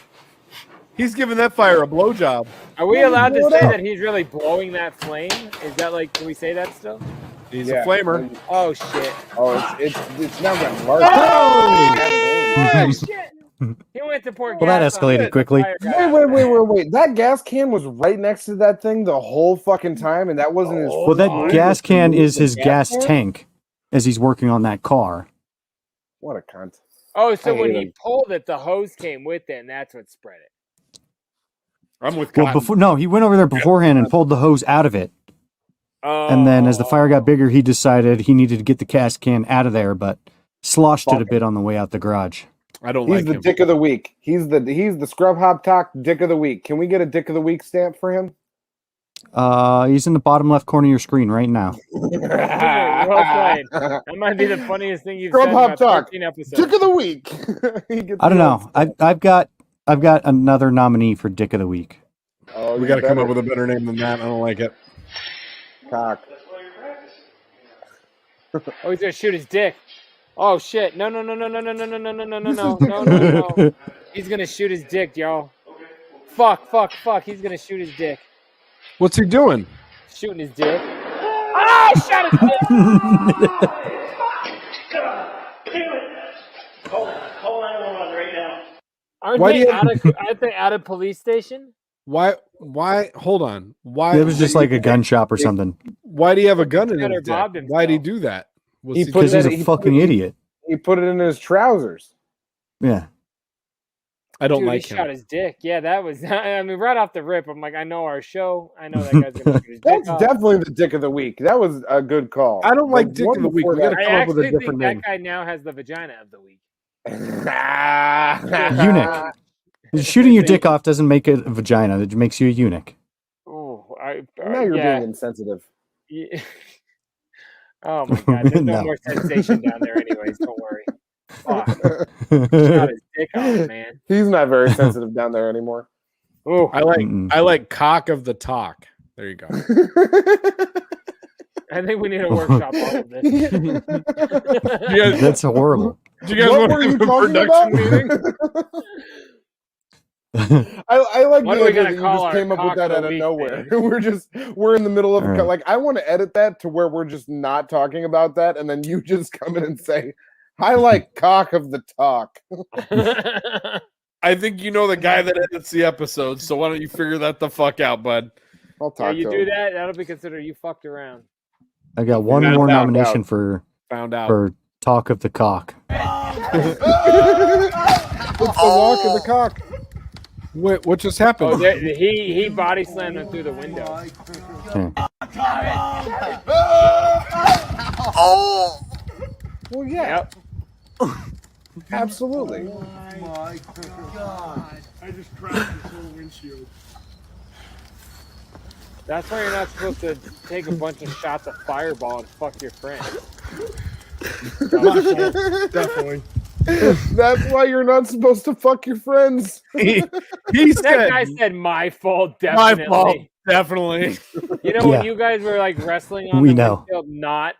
S12: He's giving that fire a blowjob.
S11: Are we
S13: Yeah,
S11: allowed to
S13: blow it
S11: say
S13: out.
S11: that he's really blowing that flame? Is that like? Can we say that still?
S12: He's
S13: Yeah.
S12: a flamer.
S11: Oh shit!
S13: Oh, it's now getting large.
S11: Oh shit! He went to pour
S14: Well, that
S11: gas on
S14: escalated
S11: it.
S14: quickly.
S11: The fire got out.
S13: Wait. That gas can was right next to that thing the whole fucking time, and that wasn't his.
S14: Well, that gas can is his gas
S13: can?
S14: tank as he's working on that car.
S13: What a cunt.
S11: Oh, so
S13: I
S11: when
S13: hate
S11: he
S13: him.
S11: pulled it, the hose came with it, and that's what spread it.
S12: I'm with
S14: Well,
S12: Cotton.
S14: he went over there beforehand and pulled the hose out of it. And then as the fire got bigger, he decided he needed to get the gas can out of there, but sloshed it a bit on the way out the garage.
S12: I don't
S13: He's
S12: like
S13: the
S12: him.
S13: dick of the week. He's the Scrub Hop Talk dick of the week. Can we get a dick of the week stamp for him?
S14: He's in the bottom left corner of your screen right now.
S11: Well played. That might be the funniest thing you've
S13: Scrub
S11: said
S13: Hop
S11: about
S13: Talk
S11: 13 episodes.
S13: dick of the week. He gets
S14: I don't
S13: the
S14: know. I've got another nominee for Dick of the Week.
S13: Oh,
S12: We got to come up with a better name than that. I don't like it.
S13: cock.
S11: Oh, he's gonna shoot his dick. Oh shit! No! He's gonna shoot his dick, y'all. Fuck! He's gonna shoot his dick.
S12: What's he doing?
S11: Shooting his dick. Ah! He shot his dick.
S15: Call 911 right now.
S11: Aren't they out of police station?
S12: Why? Hold on. Why?
S14: It was just like a gun shop or something.
S12: Why do you have a gun in
S11: Better
S12: his dick?
S11: bobbed himself.
S12: Why'd he do that? Was
S13: He
S12: he
S13: put
S14: Because he's
S13: that-
S14: a
S13: he
S14: fucking
S13: put it-
S14: idiot.
S13: He put it in his trousers.
S14: Yeah.
S12: I don't
S11: Dude,
S12: like
S11: he
S12: him.
S11: shot his dick. Yeah, that was. I mean, right off the rip, I'm like, I know our show. I know that guy's gonna shoot his dick
S13: That's
S11: off.
S13: definitely the dick of the week. That was a good call.
S12: I don't like
S13: The
S12: dick
S13: one
S12: of the week.
S13: before
S12: We gotta
S13: that-
S12: come
S11: I
S12: up with a
S11: actually think
S12: different
S11: that
S12: name.
S11: guy now has the vagina of the week.
S14: Eunuch. Shooting your dick off doesn't make it a vagina. It makes you a eunuch.
S11: Oh,
S13: Now you're
S11: yeah.
S13: being insensitive.
S11: Yeah. Oh my god, there's no
S14: No.
S11: more sensation down there anyways, don't worry. Fuck. Shot his dick off, man.
S13: He's not very sensitive down there anymore.
S11: Oh,
S12: I like cock of the talk. There you go.
S11: I think we need to workshop all of this.
S12: You guys,
S14: That's horrible.
S12: do you guys
S13: What
S12: want
S13: were
S12: to
S13: you
S12: have a
S13: talking
S12: production
S13: about?
S12: meeting?
S13: I like
S11: What
S13: the
S11: are we
S13: idea
S11: gonna
S13: that you
S11: call
S13: just
S11: our
S13: came up with
S11: cock
S13: that
S11: of
S13: out
S11: the
S13: of
S11: week,
S13: nowhere.
S11: man?
S13: We're in the middle of
S14: All right.
S13: like I want to edit that to where we're just not talking about that, and then you just come in and say, "I like cock of the talk."
S12: I think you know the guy that edits the episodes, so why don't you figure that the fuck out, bud?
S13: I'll
S11: Yeah,
S13: talk
S11: you
S13: to
S11: do
S13: him.
S11: that, that'll be considered you fucked around.
S14: I got one
S12: Found
S14: more
S12: out,
S14: nomination for
S12: Found out.
S14: Talk of the Cock.
S13: It's the walk of the cock.
S12: Wait, what just happened?
S11: Oh, he body slammed him through the window.
S13: Oh. Well, yeah.
S11: Yep.
S13: Absolutely.
S8: Oh my God. I just cracked this whole windshield.
S11: That's why you're not supposed to take a bunch of shots of Fireball and fuck your friend.
S8: Definitely.
S13: That's why you're not supposed to fuck your friends.
S11: That guy said my fault, definitely.
S12: My fault, definitely.
S11: You know when you guys were like wrestling on
S14: We
S11: the
S14: know.
S11: windshield, not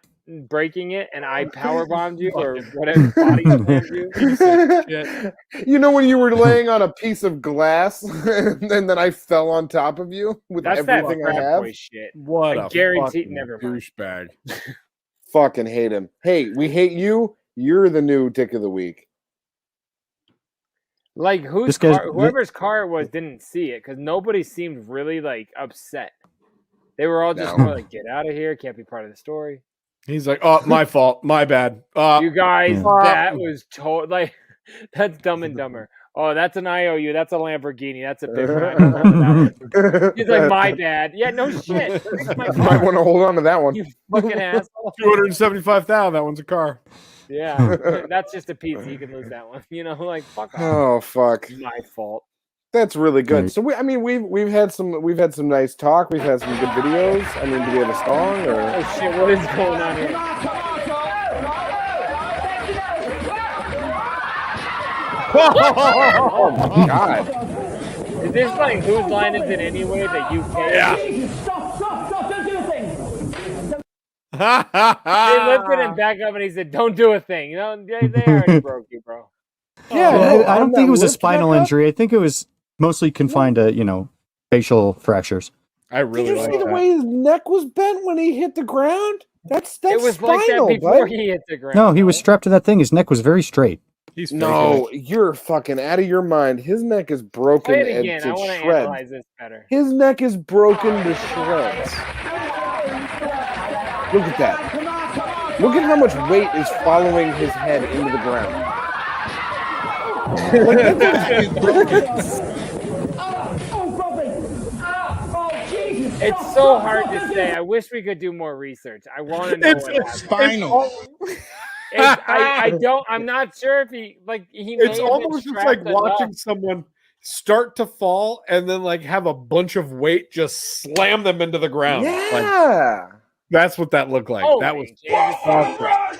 S11: breaking it, and I powerbombed you or whatever body slammed you?
S13: You know when you were laying on a piece of glass and then I fell on top of you with
S11: That's
S13: everything
S11: that
S13: I
S11: frat
S13: have?
S11: boy shit.
S12: What
S11: I
S12: a
S11: guarantee.
S12: fucking
S11: Never mind.
S12: douchebag.
S13: Fucking hate him. Hey, we hate you. You're the new dick of the week.
S11: Like
S14: This guy's-
S11: whoever's car it was didn't see it because nobody seemed really like upset. They were all just more like, "Get out of here! Can't be part of the story."
S12: He's like, "Oh, my fault, my bad."
S11: You guys,
S14: Yeah.
S11: that was like that's Dumb and Dumber. Oh, that's an IOU. That's a Lamborghini. That's a big one. He's like, "My bad." Yeah, no shit. Fix my car.
S13: Might want to hold on to that one.
S11: You fucking asshole.
S12: 275,000. That one's a car.
S11: Yeah, that's just a piece. You can lose that one. You know, like fuck off.
S13: Oh fuck.
S11: My fault.
S13: That's really good.
S14: Right.
S13: So we've had some nice talk. We've had some good videos. I mean, do we have a song or?
S11: Oh shit! What is going on here?
S13: Oh my god!
S11: Is this like whose line is it anyway? The UK?
S12: Yeah.
S15: Stop, don't do the thing.
S11: They lifted him back up and he said, "Don't do a thing." You know, they already broke you, bro.
S13: Yeah,
S14: I don't think it was a
S13: lift
S14: spinal
S13: back up?
S14: injury. I think it was mostly confined to, facial fractures.
S12: I really
S13: Did you
S12: like
S13: see the
S12: that.
S13: way his neck was bent when he hit the ground? That's
S11: It was
S13: spinal,
S11: like that before
S13: bud.
S11: he hit the ground.
S14: No, he was strapped to that thing. His neck was very straight.
S12: He's
S13: No, you're fucking out of your mind. His neck is broken
S11: Play it again. I
S13: to
S11: want to
S13: shreds.
S11: analyze this better.
S13: His neck is broken to shreds. Look at that. Look at how much weight is following his head into the ground.
S11: It's so hard to say. I wish we could do more research. I want to know what happened.
S4: Spinal.
S11: I don't. I'm not sure if he he.
S12: It's
S11: may have been
S12: almost just like
S11: strapped
S12: watching
S11: enough.
S12: someone start to fall and then like have a bunch of weight just slam them into the ground. Like,
S13: Yeah.
S12: that's what that looked like.
S11: Oh,
S12: that was
S11: man,
S12: fucked up.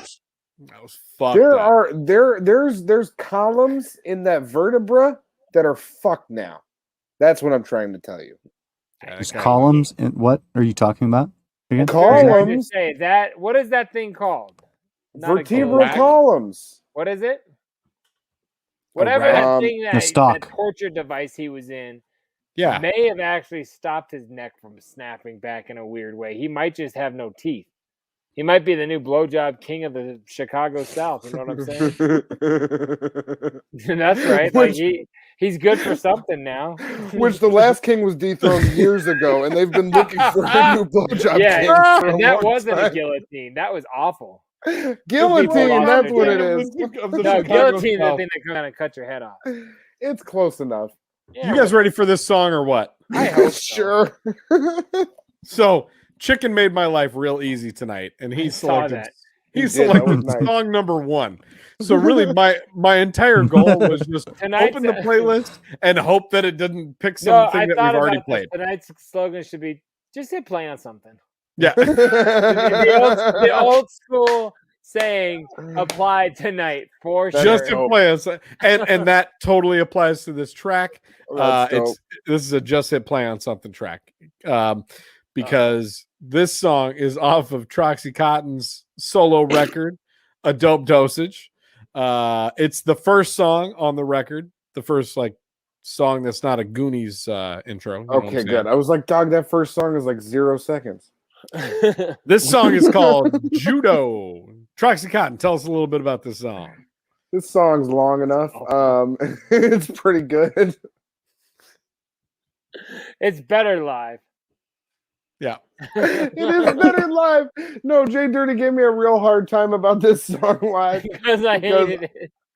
S12: That was fucked
S13: There
S12: up.
S13: are there's columns in that vertebra that are fucked now. That's what I'm trying to tell you.
S14: There's columns. And what are you talking about? Again?
S11: Very hard to
S13: Columns,
S11: say that. What is that thing called? Not a
S13: vertebral
S11: rack.
S13: columns.
S11: What is it? Whatever
S12: rack.
S11: that thing
S14: A
S11: that
S14: stock.
S11: torture device he was in
S12: Yeah.
S11: may have actually stopped his neck from snapping back in a weird way. He might just have no teeth. He might be the new blowjob king of the Chicago South. You know what I'm saying? That's right. Like he's good for something now.
S13: Which the last king was dethroned years ago, and they've been looking for a new blowjob
S11: Yeah,
S13: king. For
S11: and
S13: a
S11: that
S13: long
S11: wasn't a
S13: time.
S11: guillotine. That was awful.
S13: Guillotine, that's what it is.
S11: No, guillotine is the thing that kind of cut your head off.
S13: It's close enough.
S12: You guys ready for this song or what?
S11: I hope so.
S13: Sure.
S12: So Chicken made my life real easy tonight, and he
S11: saw
S12: selected
S11: that.
S12: he
S13: He did.
S12: selected
S13: That was nice.
S12: song number 1. So really my entire goal was just
S11: Tonight's-
S12: open the playlist and hope that it didn't pick
S11: No,
S12: something
S11: I
S12: that
S11: thought
S12: we've already
S11: about
S12: played.
S11: this. Tonight's slogan should be just hit play on something.
S12: Yeah.
S11: The old school saying applied tonight for sure.
S12: Just to play us, and that totally applies to this track.
S13: That's dope.
S12: This is a just hit play on something track, because this song is off of Troxy Cotton's solo record, A Dope Dosage. It's the first song on the record, the first song that's not a Goonies intro. You know what I'm
S13: Okay,
S12: saying?
S13: good. I was like, dog, that first song is like 0 seconds.
S12: This song is called Judo. Troxy Cotton, tell us a little bit about this song.
S13: This song's long enough. It's pretty good.
S11: It's better live.
S12: Yeah.
S13: It is better live. No, JDirty gave me a real hard time about this song live
S11: Because I hated it.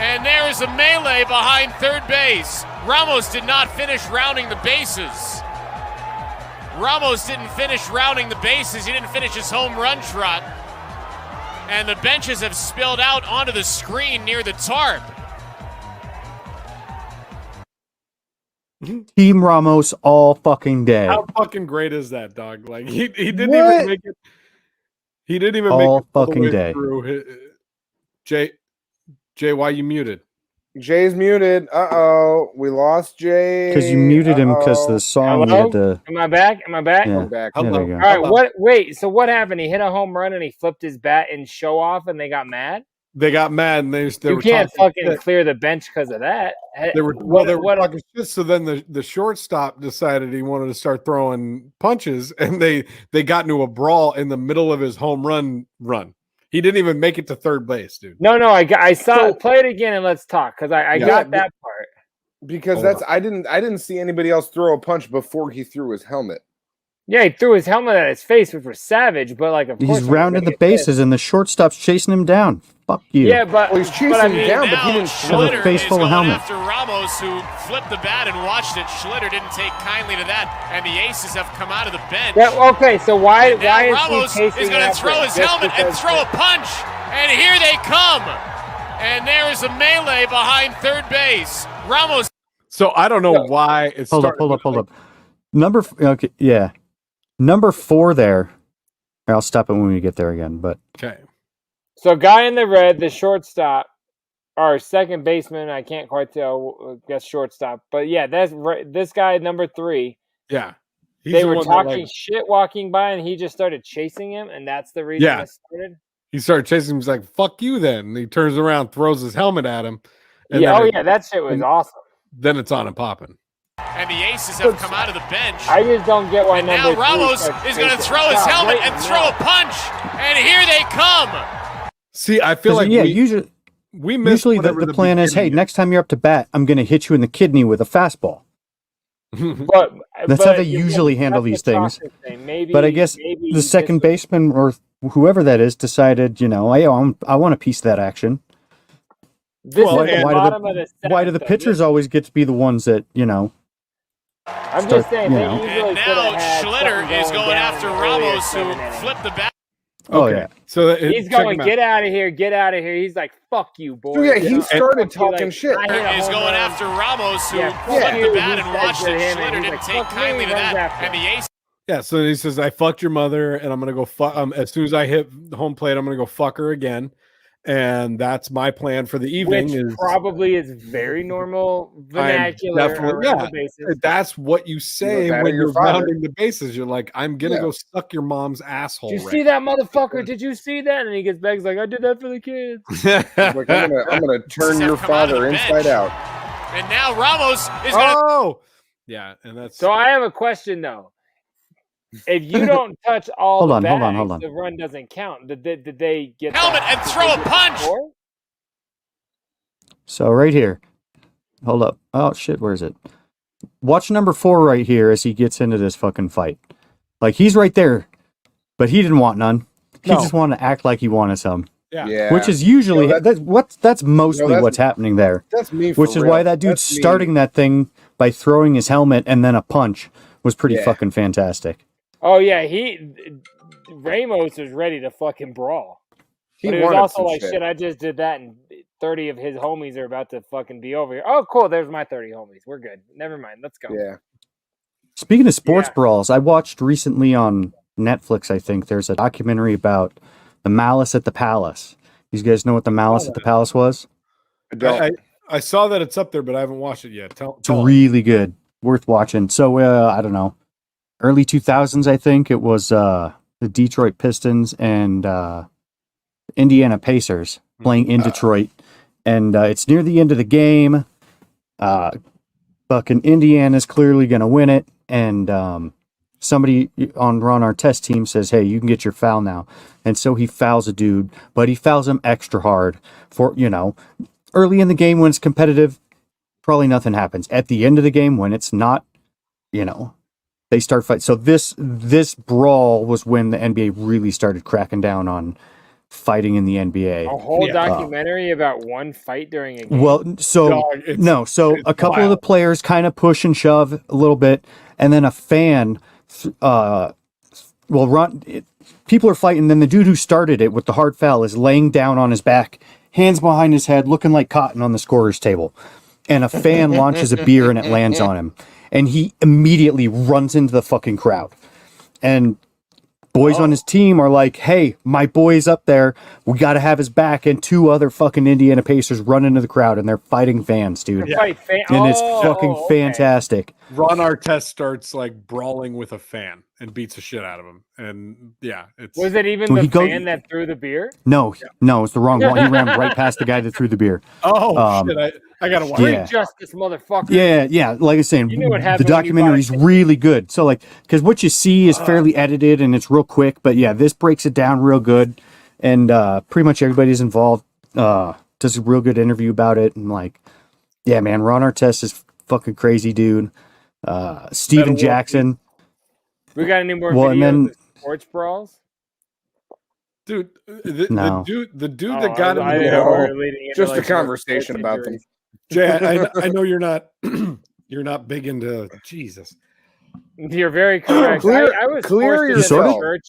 S16: And there is a melee behind third base. Ramos did not finish rounding the bases. Ramos didn't finish rounding the bases. He didn't finish his home run trot. And the benches have spilled out onto the screen near the tarp.
S14: Team Ramos all fucking day.
S12: How fucking great is that, dog? Like he didn't even make it. He didn't even make it
S14: all
S12: all
S14: fucking
S12: the way
S14: day.
S12: through. Jay, why you muted?
S13: Jay's muted. We lost Jay.
S14: Because you muted him because the song you had to.
S11: Am I back? Am I back?
S14: Yeah.
S13: Back.
S14: There we go.
S11: All right. What? Wait. So what happened? He hit a home run and he flipped his bat in show off, and they got mad.
S12: They got mad and they
S11: You
S12: were
S11: can't
S12: talking
S11: fucking
S12: shit.
S11: clear the bench because of that.
S12: They were talking shit. So then the shortstop decided he wanted to start throwing punches, and they got into a brawl in the middle of his home run. He didn't even make it to third base, dude.
S11: No. I saw it. Play it again and let's talk because I got that part.
S13: Because I didn't see anybody else throw a punch before he threw his helmet.
S11: Yeah, he threw his helmet at his face, which was savage. But like, of course,
S14: He's rounding the bases, and the shortstop's chasing him down. Fuck you.
S11: Yeah, but
S13: he's chasing him down, but he didn't
S14: have a face full of helmet.
S16: After Ramos, who flipped the bat and watched it, Schlitter didn't take kindly to that, and the Aces have come out of the bench.
S11: Yeah, okay, so why
S16: Now
S11: is
S16: Ramos
S11: he chasing
S16: is going to
S11: after
S16: throw
S11: him?
S16: his
S11: Just
S16: helmet and
S11: because-
S16: throw a punch, and here they come. And there is a melee behind third base. Ramos.
S12: So I don't know why it's
S14: Hold up. Number 4 there. I'll stop it when we get there again. But
S12: okay.
S11: So guy in the red, the shortstop, or second baseman. I can't quite tell. I guess shortstop. But yeah, that's this guy number 3.
S12: Yeah.
S11: They were talking shit walking by, and he just started chasing him, and that's the reason it started.
S12: He started chasing him. He's like, "Fuck you!" Then and he turns around, throws his helmet at him. And
S11: That shit was awesome.
S12: Then it's on and popping.
S16: And the Aces have come out of the bench.
S11: I just don't get why
S16: And
S11: number
S16: now Ramos is going to throw his helmet and throw a punch, and here they come.
S12: See, I feel like
S14: usually
S12: whatever
S14: the plan is, hey, next time you're up to bat, I'm going to hit you in the kidney with a fastball. That's how they usually handle these things. But I guess the second baseman or whoever that is decided, I want a piece of that action. Why do the pitchers always get to be the ones that,
S11: I'm just saying, they usually
S16: And now Schlitter is going after Ramos, who flipped the bat.
S14: Yeah.
S12: So
S11: he's going, get out of here, get out of here. He's like, fuck you, boy.
S13: So yeah, he started talking shit.
S16: Is going after Ramos, who flipped the bat and watched it. Schlitter didn't take kindly to that. And the Ace.
S12: Yeah, so he says, I fucked your mother, and I'm going to go fuck. As soon as I hit home plate, I'm going to go fuck her again. And that's my plan for the evening.
S11: Which probably is very normal vernacular.
S12: That's what you say when you're rounding the bases. You're like, I'm going to go suck your mom's asshole.
S11: Did you see that, motherfucker? Did you see that? And he gets back, he's like, I did that for the kids.
S13: Like, I'm gonna turn your father inside out.
S16: And now Ramos is going to...
S12: Yeah, and that's...
S11: So I have a question, though. If you don't touch all
S14: hold
S11: the
S14: on,
S11: bags, the run doesn't count. Did they get
S16: helmet and throw a punch?
S14: So right here. Hold up. Oh shit, where is it? Watch number 4 right here as he gets into this fucking fight. Like he's right there, but he didn't want none. He just wanted to act like he wanted some.
S12: Yeah.
S14: Which is usually that's mostly what's happening there.
S13: That's me.
S14: Which is why that dude starting that thing by throwing his helmet and then a punch was pretty fucking fantastic.
S11: Oh yeah, Ramos was ready to fucking brawl. But it was also like, shit, I just did that, and 30 of his homies are about to fucking be over here. Oh, cool, there's my 30 homies. We're good. Never mind, let's go.
S13: Yeah.
S14: Speaking of sports brawls, I watched recently on Netflix, I think, there's a documentary about the Malice at the Palace. You guys know what the Malice at the Palace was?
S12: I saw that it's up there, but I haven't watched it yet.
S14: It's really good. Worth watching. So, I don't know. Early 2000s, I think it was the Detroit Pistons and Indiana Pacers playing in Detroit, and it's near the end of the game. Fucking Indiana's clearly going to win it, and somebody on our test team says, "Hey, you can get your foul now," and so he fouls a dude, but he fouls him extra hard for early in the game when it's competitive. Probably nothing happens. At the end of the game when it's not, they start fighting. So this brawl was when the NBA really started cracking down on fighting in the NBA.
S11: A whole documentary about one fight during a game.
S14: Well, so a couple of the players kind of push and shove a little bit, and then a fan, people are fighting. Then the dude who started it with the hard foul is laying down on his back, hands behind his head, looking like cotton on the scorer's table. And a fan launches a beer and it lands on him, and he immediately runs into the fucking crowd. And boys on his team are like, hey, my boy's up there. We got to have his back. And 2 other fucking Indiana Pacers run into the crowd, and they're fighting fans, dude. And it's fucking fantastic.
S12: Ron Artest starts like brawling with a fan and beats the shit out of him. And yeah,
S11: was it even the fan that threw the beer?
S14: No, it's the wrong one. He ran right past the guy that threw the beer.
S12: Oh, shit. I gotta watch
S11: it. Justice, motherfucker.
S14: Yeah. Like I was saying, the documentary's really good. So, like, because what you see is fairly edited and it's real quick, but yeah, this breaks it down real good, and pretty much everybody's involved. Does a real good interview about it, and like, yeah, man, Ron Artest is fucking crazy, dude. Steven Jackson.
S11: We got any more videos of sports brawls?
S12: Dude, the dude that got into
S13: just a conversation about them.
S12: Jay, I know you're not big into Jesus.
S11: You're very correct. I was forced to go to church.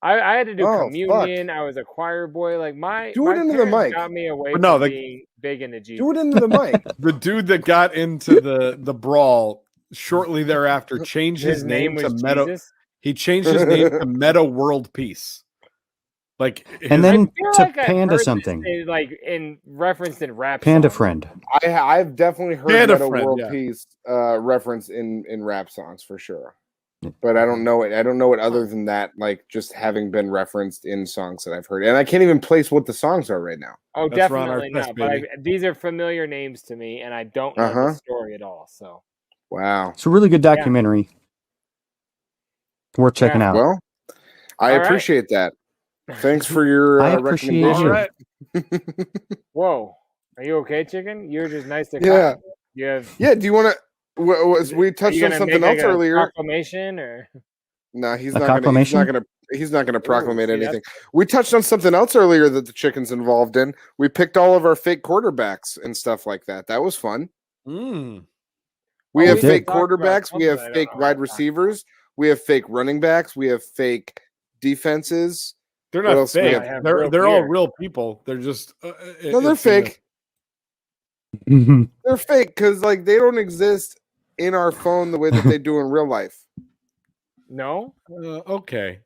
S11: I had to do communion. Fuck. I was a choir boy. Like my
S13: into the mic.
S11: Got me away from being big into Jesus.
S13: Do it into the mic.
S12: The dude that got into the brawl shortly thereafter changed his name to Meta. He changed his name to Meta World Peace. Like,
S14: and then to Panda something,
S11: like in reference in rap.
S14: Panda
S11: songs.
S14: Friend.
S13: I've definitely heard Meta World Peace reference in rap songs for sure, but I don't know it. I don't know it other than that. Like just having been referenced in songs that I've heard, and I can't even place what the songs are right now.
S11: Oh, that's definitely not. But these are familiar names to me, and I don't know the story at all. So,
S13: wow,
S14: it's a really good documentary. Worth checking out.
S13: Well, I appreciate that. Thanks for your recommendation.
S11: Right. Whoa, are you okay, chicken? You're just nice to
S13: Yeah, do you want to? We touched on something else earlier.
S11: Proclamation or?
S13: No, he's not going to proclamate anything. We touched on something else earlier that the chicken's involved in. We picked all of our fake quarterbacks and stuff like that. That was fun. We have fake quarterbacks. We have fake wide receivers. We have fake running backs. We have fake defenses.
S12: They're not fake. They're all real people. They're just
S13: no, they're fake. They're fake because like they don't exist in our phone the way that they do in real life.
S11: No.
S12: Okay.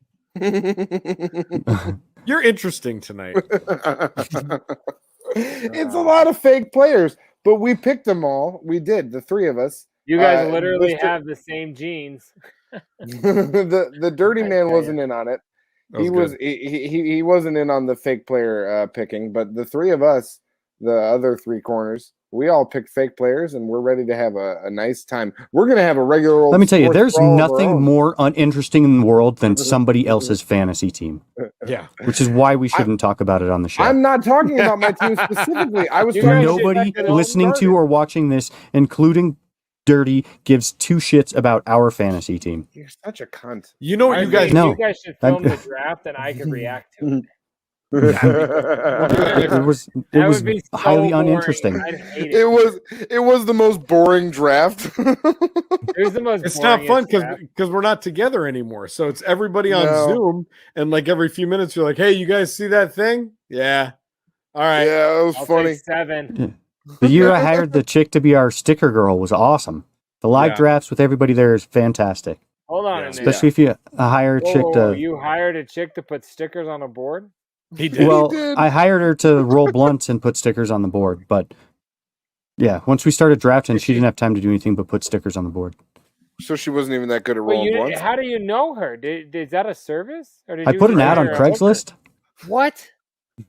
S12: You're interesting tonight.
S13: It's a lot of fake players, but we picked them all. We did, the 3 of us.
S11: You guys literally have the same genes.
S13: the dirty man wasn't in on it. He wasn't in on the fake player picking, but the 3 of us, the other 3 corners, we all picked fake players, and we're ready to have a nice time. We're gonna have a regular old.
S14: Let me tell you, there's nothing more uninteresting in the world than somebody else's fantasy team.
S12: Yeah,
S14: which is why we shouldn't talk about it on the show.
S13: I'm not talking about my team specifically. I was
S14: nobody listening to or watching this, including Dirty, gives 2 shits about our fantasy team.
S13: You're such a cunt.
S12: You know what you guys
S11: know? You guys should film the draft, and I could react to it.
S14: It was highly uninteresting.
S13: It was the most boring draft.
S11: It was the most.
S12: It's not fun because we're not together anymore. So it's everybody on Zoom, and like every few minutes, you're like, "Hey, you guys see that thing? Yeah, all right,
S13: yeah, it was funny."
S11: 7.
S14: The year I hired the chick to be our sticker girl was awesome. The live drafts with everybody there is fantastic.
S11: Hold on a minute.
S14: Especially if you hire a chick to.
S11: You hired a chick to put stickers on a board?
S12: He did.
S14: Well, I hired her to roll blunts and put stickers on the board, but yeah, once we started drafting, she didn't have time to do anything but put stickers on the board.
S13: So she wasn't even that good at rolling blunts?
S11: How do you know her? Is that a service? Or did
S14: I put an ad on Craigslist.
S11: What?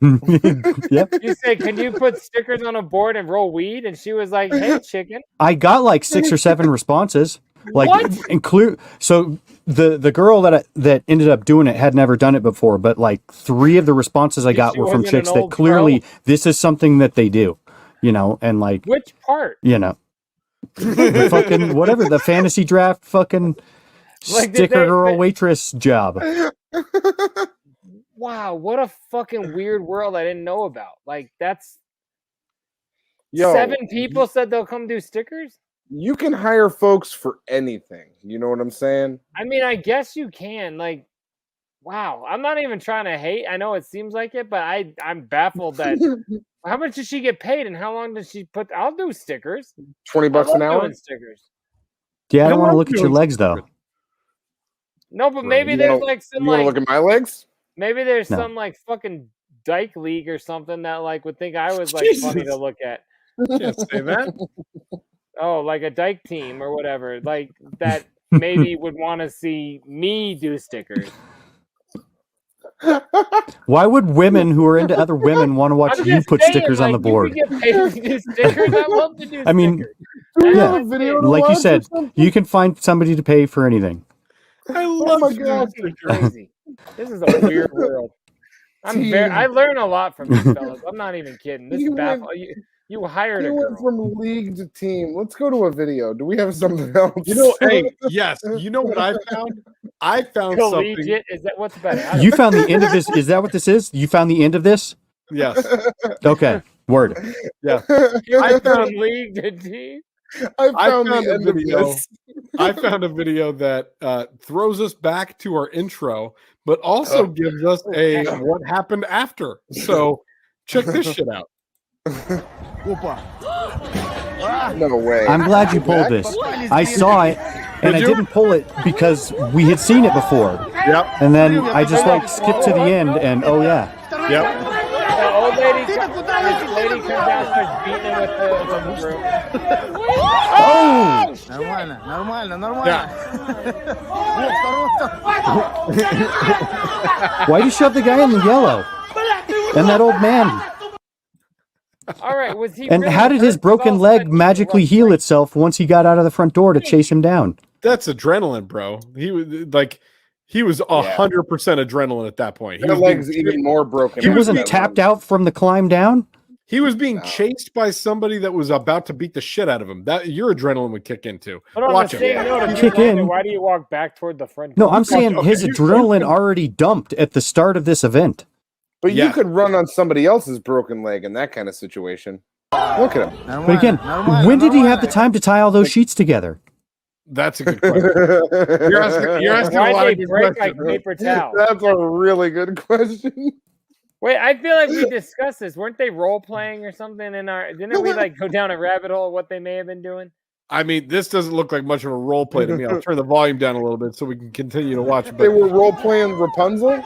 S14: Yep.
S11: You say, can you put stickers on a board and roll weed? And she was like, hey, chicken.
S14: I got like 6 or 7 responses. Like,
S11: what?
S14: So the girl that ended up doing it had never done it before, but like 3 of the responses I got were from chicks that clearly this is something that they do, you know, and like
S11: which part,
S14: you know, the fucking whatever the fantasy draft fucking like sticker girl waitress job.
S11: wow, what a fucking weird world I didn't know about. Like, that's 7 people said they'll come do stickers?
S13: You can hire folks for anything. You know what I'm saying?
S11: I mean, I guess you can. Like, wow. I'm not even trying to hate. I know it seems like it, but I'm baffled that how much does she get paid and how long does she put? I'll do stickers.
S13: $20 an hour?
S11: Stickers.
S14: Yeah, I don't want to look at your legs though.
S11: No, but maybe there's like some
S13: You want to
S11: like
S13: look at my legs?
S11: maybe there's
S14: No.
S11: some like fucking dyke league or something that like would think I was like funny to look at.
S12: Can't say that.
S11: Oh, like a dyke team or whatever. Like that maybe would want to see me do stickers.
S14: Why would women who are into other women want to watch
S11: I'm
S14: you
S11: just
S14: put
S11: saying,
S14: stickers on the
S11: like, you
S14: board?
S11: could get paid to do stickers. I love to do
S14: I mean,
S11: stickers.
S14: yeah,
S13: video to
S14: like you
S13: watch or
S14: said,
S13: something?
S14: you can find somebody to pay for anything.
S12: I love
S13: my God.
S11: Crazy. This is a weird world. I learn a lot from these fellas. I'm not even kidding. This is baffling. You hired a
S13: You went
S11: girl.
S13: from league to team. Let's go to a video. Do we have something else?
S12: You know, hey, yes. You know what I found? I found something.
S11: Collegiate? Is that what's better?
S14: You found the end of this. Is that what this is? You found the end of this?
S12: Yes.
S14: Okay. Word.
S12: Yeah.
S11: I found league to team.
S13: I found
S12: a
S13: the end of
S12: video.
S13: this.
S12: I found a video that throws us back to our intro, but also gives us a what happened after. So check this shit out.
S13: No way.
S14: I'm glad you pulled this. I saw it, and I didn't pull it because we had seen it before.
S12: Yep.
S14: And then I just like skipped to the end, and oh yeah.
S12: Yep.
S11: The old lady comes out and starts beating him with the broom.
S14: Oh! Why'd you shove the guy in the yellow? And that old man.
S11: All right, was he?
S14: And
S11: really
S14: how did his
S11: hurt?
S14: broken leg magically heal itself once he got out of the front door to chase him down?
S12: That's adrenaline, bro. He was 100% adrenaline at that point.
S13: That leg's even more broken.
S14: He wasn't tapped out from the climb down?
S12: He was being chased by somebody that was about to beat the shit out of him. That your adrenaline would kick into.
S11: But on
S12: Watch
S11: the
S12: him.
S11: same note, if
S14: Kick
S11: you wonder,
S14: in.
S11: why do you walk back toward the front?
S14: No, I'm saying his adrenaline already dumped at the start of this event.
S13: But you could run on somebody else's broken leg in that kind of situation. Look at him.
S14: But again, when did he have the time to tie all those sheets together?
S12: That's a good question. You're asking a lot
S11: Why'd
S12: of
S11: they
S12: good
S11: break
S12: questions.
S11: like paper towel?
S13: That's a really good question.
S11: Wait, I feel like we discussed this. Weren't they role playing or something in our? Didn't we like go down a rabbit hole of what they may have been doing?
S12: I mean, this doesn't look like much of a role play to me. I'll turn the volume down a little bit so we can continue to watch.
S13: They were role playing Rapunzel.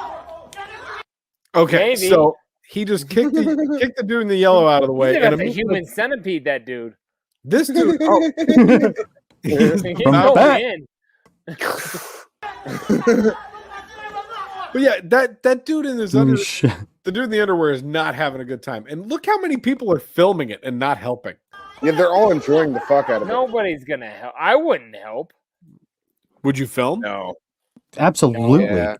S12: Okay,
S11: Maybe.
S12: so he just kicked the dude in the yellow out of the way.
S11: That's
S12: And
S11: a human centipede. That dude.
S12: This dude. Oh.
S11: He's
S12: Not
S11: going
S12: bad.
S11: in.
S12: But yeah, that dude in his the dude in the underwear is not having a good time. And look how many people are filming it and not helping.
S13: Yeah, they're all enjoying the fuck out of it.
S11: Nobody's gonna help. I wouldn't help.
S12: Would you film?
S13: No.
S14: Absolutely.
S13: Yeah.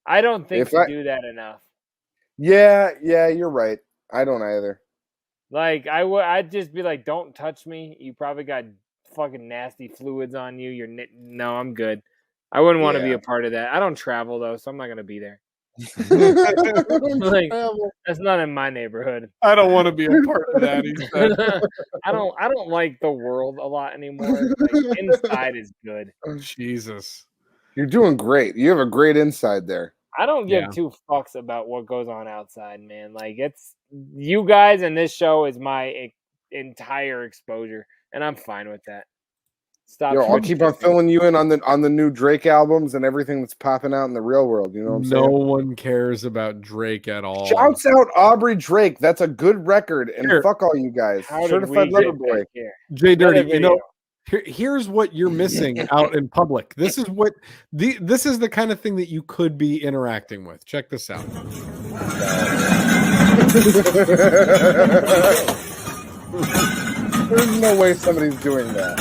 S11: I don't think
S13: If
S11: you
S13: I-
S11: do that enough.
S13: Yeah, you're right. I don't either.
S11: Like I'd just be like, "Don't touch me. You probably got fucking nasty fluids on you. No, I'm good. I wouldn't want to be
S13: Yeah.
S11: a part of that. I don't travel though, so I'm not gonna be there. Like, that's not in my neighborhood.
S12: I don't want to be a part of that. He said.
S11: I don't like the world a lot anymore. Like, inside is good.
S12: Jesus.
S13: You're doing great. You have a great inside there.
S11: I don't give two fucks about what goes on outside, man. Like it's you guys and this show is my entire exposure, and I'm fine with that. Stop.
S13: Yo, I'll keep on filling you in on the new Drake albums and everything that's popping out in the real world. You know what I'm saying?
S12: No one cares about Drake at all.
S13: Shouts out Aubrey Drake. That's a good record. And
S12: Here.
S13: fuck all you guys.
S11: How did
S13: Certified
S11: we
S13: Lover
S11: get
S13: Boy.
S11: back here?
S12: JDirty, you know, here's what you're missing out in public. This is what this is the kind of thing that you could be interacting with. Check this out.
S13: There's no way somebody's doing that.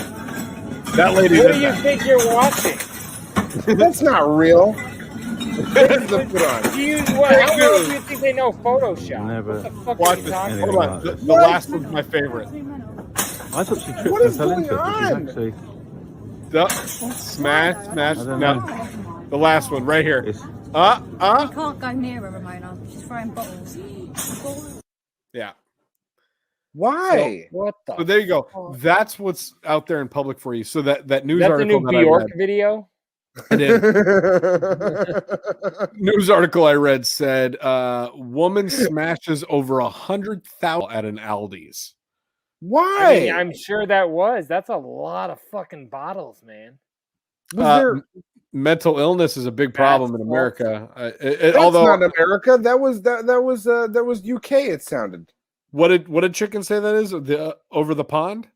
S12: That lady.
S11: What do you think you're watching?
S13: That's not real. There's the put on.
S11: Do you, how well do you think they know Photoshop?
S9: Never.
S11: What the fuck
S12: Watch
S11: are you
S12: this.
S11: talking
S12: Hold
S11: about?
S12: on. The last one's my favorite.
S9: I thought she tripped
S13: What
S9: and
S13: is
S9: fell
S13: going
S9: into it.
S13: on?
S9: Did she
S12: Smash.
S9: I don't
S12: No.
S9: know.
S12: The last one right here.
S9: It's
S17: You can't go near her, Ramona. She's throwing bottles.
S12: Yeah.
S13: Why?
S11: What the?
S12: So there you go. That's what's out there in public for you. So that news
S11: That's
S12: article
S11: the new
S12: that I
S11: Bjork
S12: read,
S11: video.
S12: I did. News article I read said woman smashes over 100,000 at an Aldi's.
S13: Why?
S11: I mean, I'm sure that's a lot of fucking bottles, man.
S12: Mental illness is a big problem in America.
S13: That's
S12: although
S13: not America, that was UK. It sounded.
S12: What did Chicken say that is? The over the pond?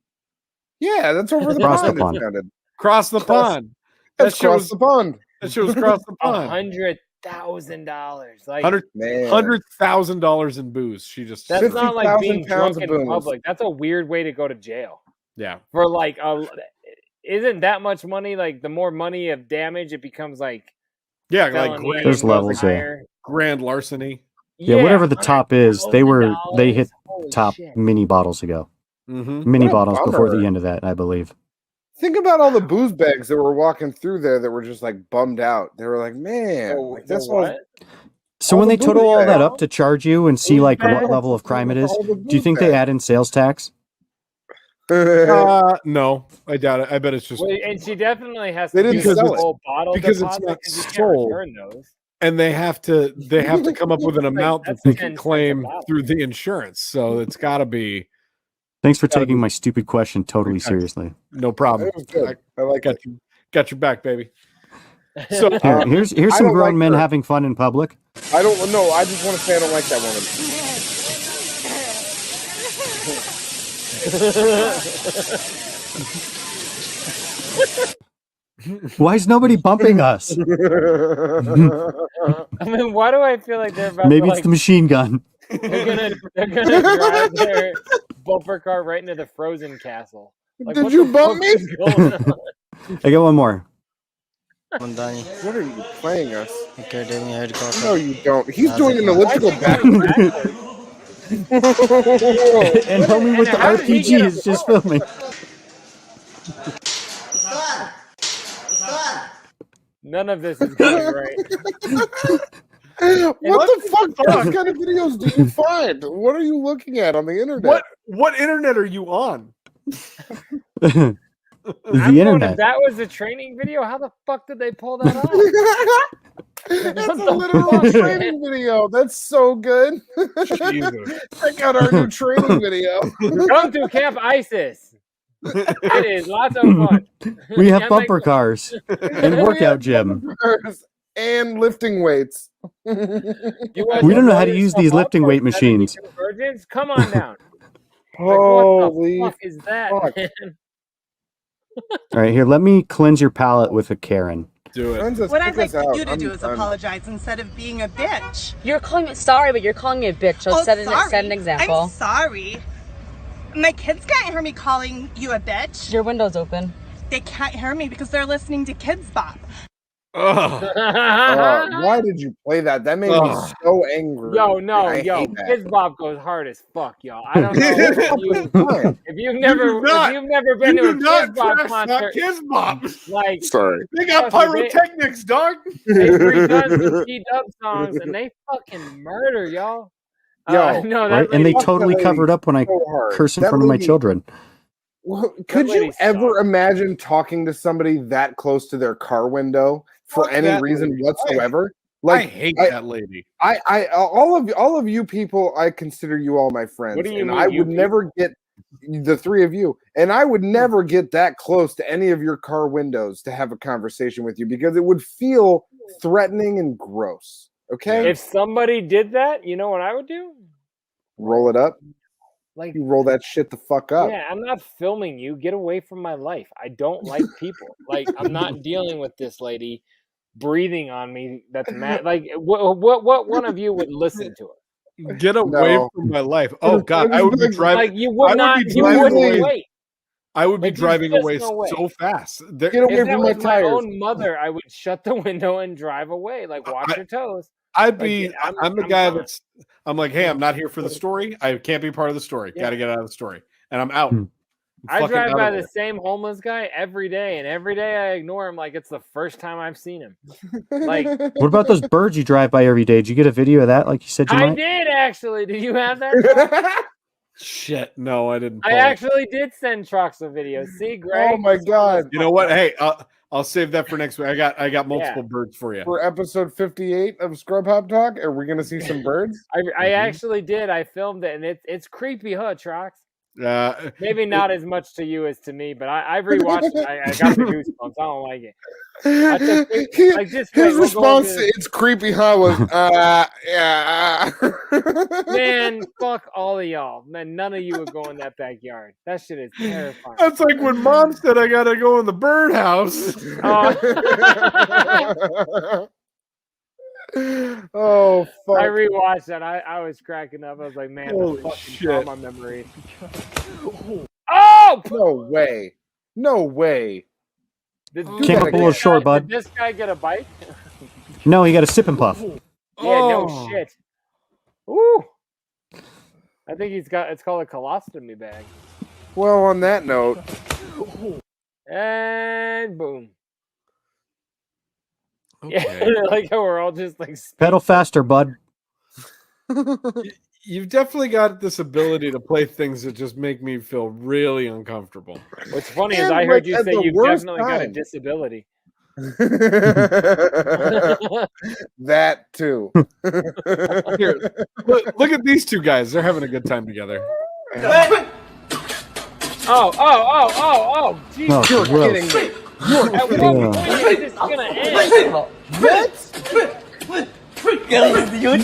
S13: Yeah, that's over the
S14: Across
S13: pond.
S14: the pond.
S13: It sounded.
S12: Cross the pond.
S13: That's across the pond.
S12: That shit was across the pond.
S11: $100,000, like
S12: $100,000 in booze. She just
S11: that's not like being drunk in
S13: booze.
S11: public. That's a weird way to go to jail.
S12: Yeah,
S11: for like isn't that much money? Like the more money of damage, it becomes like
S12: like
S14: there's levels there.
S12: Grand larceny.
S14: Yeah, whatever the top is, they hit top mini bottles ago. Mini bottles before the end of that, I believe.
S13: Think about all the booze bags that were walking through there that were just like bummed out. They were like, man, like, that's what.
S14: So when they total all that up to charge you and see like what level of crime it is, do you think they add in sales tax?
S12: No, I doubt it. I bet it's just.
S11: Well, and she definitely has
S12: They
S11: to
S12: didn't
S11: use
S12: sell
S11: the
S12: it.
S11: whole bottle
S12: Because
S11: deposit,
S12: it's not
S11: 'cause you can't
S12: sold.
S11: return those.
S12: And they have to come up with an amount that
S11: That's
S12: they
S11: 10
S12: can
S11: cents a
S12: claim
S11: bottle.
S12: through the insurance. So it's got to be.
S14: Thanks for taking my stupid question totally seriously.
S12: No problem.
S13: It was good. I like
S12: got you. Got your back, baby. So
S14: Here's some grown men having fun in public.
S13: I don't know. I just want to say I don't like that woman.
S14: Why is nobody bumping us?
S11: I mean, why do I feel like they're about
S14: Maybe
S11: to,
S14: it's the machine gun.
S11: they're gonna drive their bumper car right into the Frozen castle. Like,
S13: Did
S11: what
S13: you
S11: the
S13: bump
S11: fuck
S13: me?
S11: is going on?
S14: I got one more.
S13: What are you playing us? No, you don't. He's doing an
S11: Why is
S13: elliptical
S11: he
S13: back.
S11: going backwards?
S14: And homie with the
S11: how did he
S14: RPG
S11: get
S14: is just filming.
S11: None of this is going right.
S13: What the fuck kind of videos do you find? What are you looking at on the internet?
S12: What internet are you on?
S14: The
S11: I'm going,
S14: internet.
S11: if that was a training video, how the fuck did they pull that off?
S13: That's a literal training video. That's so good. Check out our new training video.
S11: Come to Camp ISIS. It is lots of fun.
S14: We have bumper cars and workout gym.
S13: And lifting weights.
S14: We don't know how to use these lifting weight machines.
S11: Virgins, come on down.
S13: Holy
S11: what the fuck is that, man?
S14: All right, here, let me cleanse your palate with a Karen.
S12: Do it.
S18: What I'd like you to do is apologize instead of being a bitch.
S19: You're calling me sorry, but you're calling me a bitch. So set an example.
S18: I'm sorry. My kids can't hear me calling you a bitch.
S19: Your window's open.
S18: They can't hear me because they're listening to Kids Bop.
S13: Why did you play that? That made me so angry.
S11: Yo, Kids Bop goes hard as fuck, y'all. I don't know if you've never been to a Kids Bop concert.
S12: Kids Bop.
S11: Like,
S13: sorry,
S12: they got pyrotechnics, dog.
S11: They redone some T-Dub songs and they fucking murder y'all.
S14: Right? And they totally covered up when I curse in front of my children.
S13: Well, could you ever imagine talking to somebody that close to their car window for any reason whatsoever?
S12: Like, I hate that lady.
S13: All of you people, I consider you all my friends.
S11: What do you
S13: and
S11: mean,
S13: I would never get the three of you, and I would never get that close to any of your car windows to have a conversation with you because it would feel threatening and gross. Okay.
S11: If somebody did that, you know what I would do?
S13: Roll it up.
S11: Like,
S13: you roll that shit the fuck up.
S11: Yeah, I'm not filming you. Get away from my life. I don't like people. Like, I'm not dealing with this lady breathing on me. That's mad. Like, what one of you would listen to it?
S12: Get away from my life. Oh God, I would be driving.
S11: Like, you would not. You wouldn't wait.
S12: I would be driving away so fast.
S13: Get away from my tires.
S11: My own mother, I would shut the window and drive away. Like, watch your toes.
S12: I'm the guy that's. I'm like, hey, I'm not here for the story. I can't be part of the story. Got to get out of the story, and I'm out.
S11: I drive by the same homeless guy every day, and every day I ignore him like it's the first time I've seen him. Like,
S14: what about those birds you drive by every day? Did you get a video of that like you said you might?
S11: I did actually. Did you have that?
S12: Shit, no, I didn't.
S11: I actually did send Trox a video. See, Greg?
S13: Oh my god!
S12: You know what? Hey, I'll save that for next week. I got multiple birds for you.
S13: For episode 58 of Scrub Hop Talk, are we gonna see some birds?
S11: I actually did. I filmed it, and it's creepy, huh, Trox? Maybe not as much to you as to me, but I've rewatched it. I got the goosebumps. I don't like it.
S13: His response to "it's creepy," huh? Was yeah.
S11: Man, fuck all of y'all. Man, none of you would go in that backyard. That shit is terrifying.
S12: That's like when Mom said I gotta go in the birdhouse.
S13: Oh fuck!
S11: I rewatched that. I was cracking up. I was like, man,
S12: holy
S11: the fucking
S12: shit!
S11: trauma memory. Oh!
S13: No way! No way!
S14: Came up a little short, bud.
S11: Did this guy get a bite?
S14: No, he got a sip and puff.
S11: Yeah, no shit. Ooh. I think it's called a colostomy bag.
S13: Well, on that note,
S11: and boom.
S12: Okay.
S11: Yeah, like how we're all just like
S14: pedal faster, bud.
S12: You've definitely got this ability to play things that just make me feel really uncomfortable.
S11: What's funny is I heard you say you've definitely got a disability.
S13: That too.
S12: Here, look at these two guys. They're having a good time together.
S11: Oh! Geez,
S14: Oh,
S11: you're
S14: gross.
S11: kidding me. At what point is this gonna end?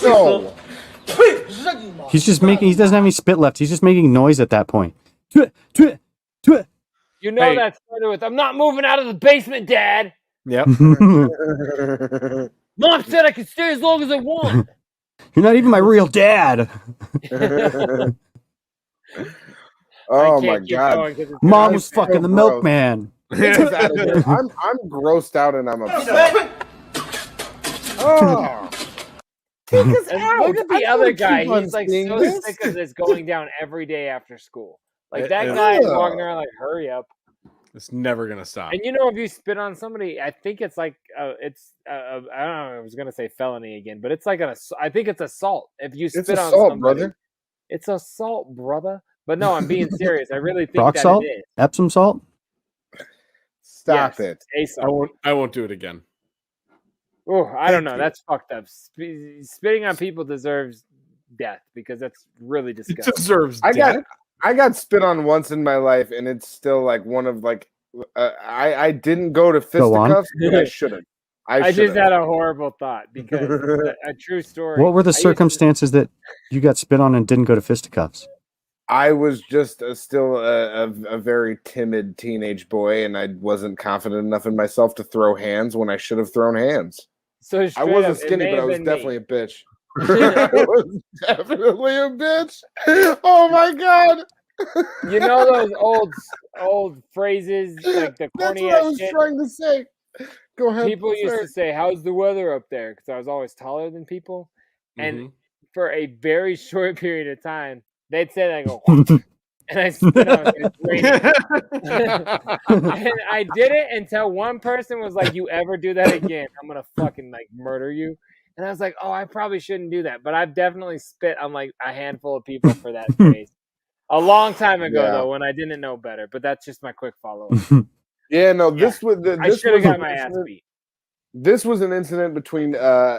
S13: No.
S14: He's just making. He doesn't have any spit left. He's just making noise at that point.
S11: You know that started with "I'm not moving out of the basement, Dad."
S12: Yep.
S11: Mom said I could stay as long as I want.
S14: You're not even my real dad.
S13: Oh my god!
S14: Mom was fucking the milkman.
S13: I'm grossed out and I'm upset. Oh.
S11: Look at the other guy. He's like so sick of this going down every day after school. Like that guy is walking around like, hurry up.
S12: It's never gonna stop.
S11: And you know, if you spit on somebody, I think it's like I don't know. I was gonna say felony again, but it's like I think it's assault. If you spit on somebody, brother. It's assault, brother. But no, I'm being serious. I really think
S14: Rock
S11: that
S14: salt?
S11: it is.
S14: Epsom salt?
S13: Stop it.
S12: I won't do it again.
S11: Oh, I don't know. That's fucked up. Spitting on people deserves death because that's really disgusting.
S12: It deserves death.
S13: I got spit on once in my life, and it's still like one of like I didn't go to fisticuffs, but I should have.
S11: I just had a horrible thought because a true story.
S14: What were the circumstances that you got spit on and didn't go to fisticuffs?
S13: I was just still a very timid teenage boy, and I wasn't confident enough in myself to throw hands when I should have thrown hands.
S11: So
S13: I wasn't skinny, but I was definitely a bitch. I was definitely a bitch. Oh my god!
S11: You know those old phrases like the corny.
S13: That's what I was trying to say. Go ahead.
S11: People used to say, "How's the weather up there?" Because I was always taller than people, and for a very short period of time, they'd say that. I go, and I spit on it. And I did it until one person was like, "You ever do that again, I'm gonna fucking like murder you." And I was like, "Oh, I probably shouldn't do that," but I've definitely spit on like a handful of people for that phrase. A long time ago, though, when I didn't know better. But that's just my quick follow-up.
S13: Yeah, no, this was.
S11: I should have got my ass beat.
S13: This was an incident between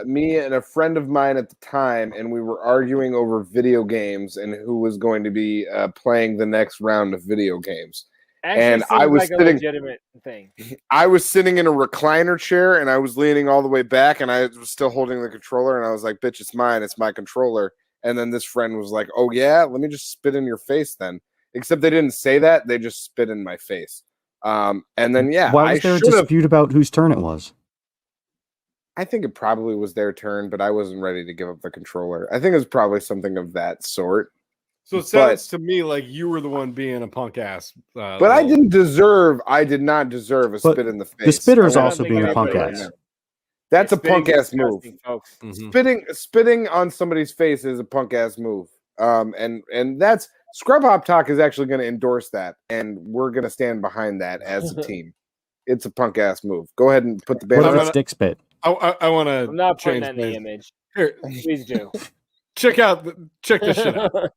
S13: me and a friend of mine at the time, and we were arguing over video games and who was going to be playing the next round of video games.
S11: Actually,
S13: and I was
S11: like
S13: sitting.
S11: A legitimate thing.
S13: I was sitting in a recliner chair, and I was leaning all the way back, and I was still holding the controller, and I was like, "Bitch, it's mine. It's my controller." And then this friend was like, "Oh yeah, let me just spit in your face then." Except they didn't say that; they just spit in my face. And then
S14: why was there a dispute about whose turn it was?
S13: I think it probably was their turn, but I wasn't ready to give up the controller. I think it was probably something of that sort.
S12: So it sounds to me like you were the one being a punk ass.
S13: But I did not deserve a spit in the face.
S14: The spitter is also being a punk ass.
S13: That's a punk ass move.
S11: Mm-hmm.
S13: Spitting on somebody's face is a punk ass move. And that's Scrub Hop Talk is actually going to endorse that, and we're going to stand behind that as a team. It's a punk ass move. Go ahead and put the banner.
S14: What if it's dick spit?
S12: I want to.
S11: I'm not putting that in the image.
S12: Here,
S11: please do.
S12: Check this shit out.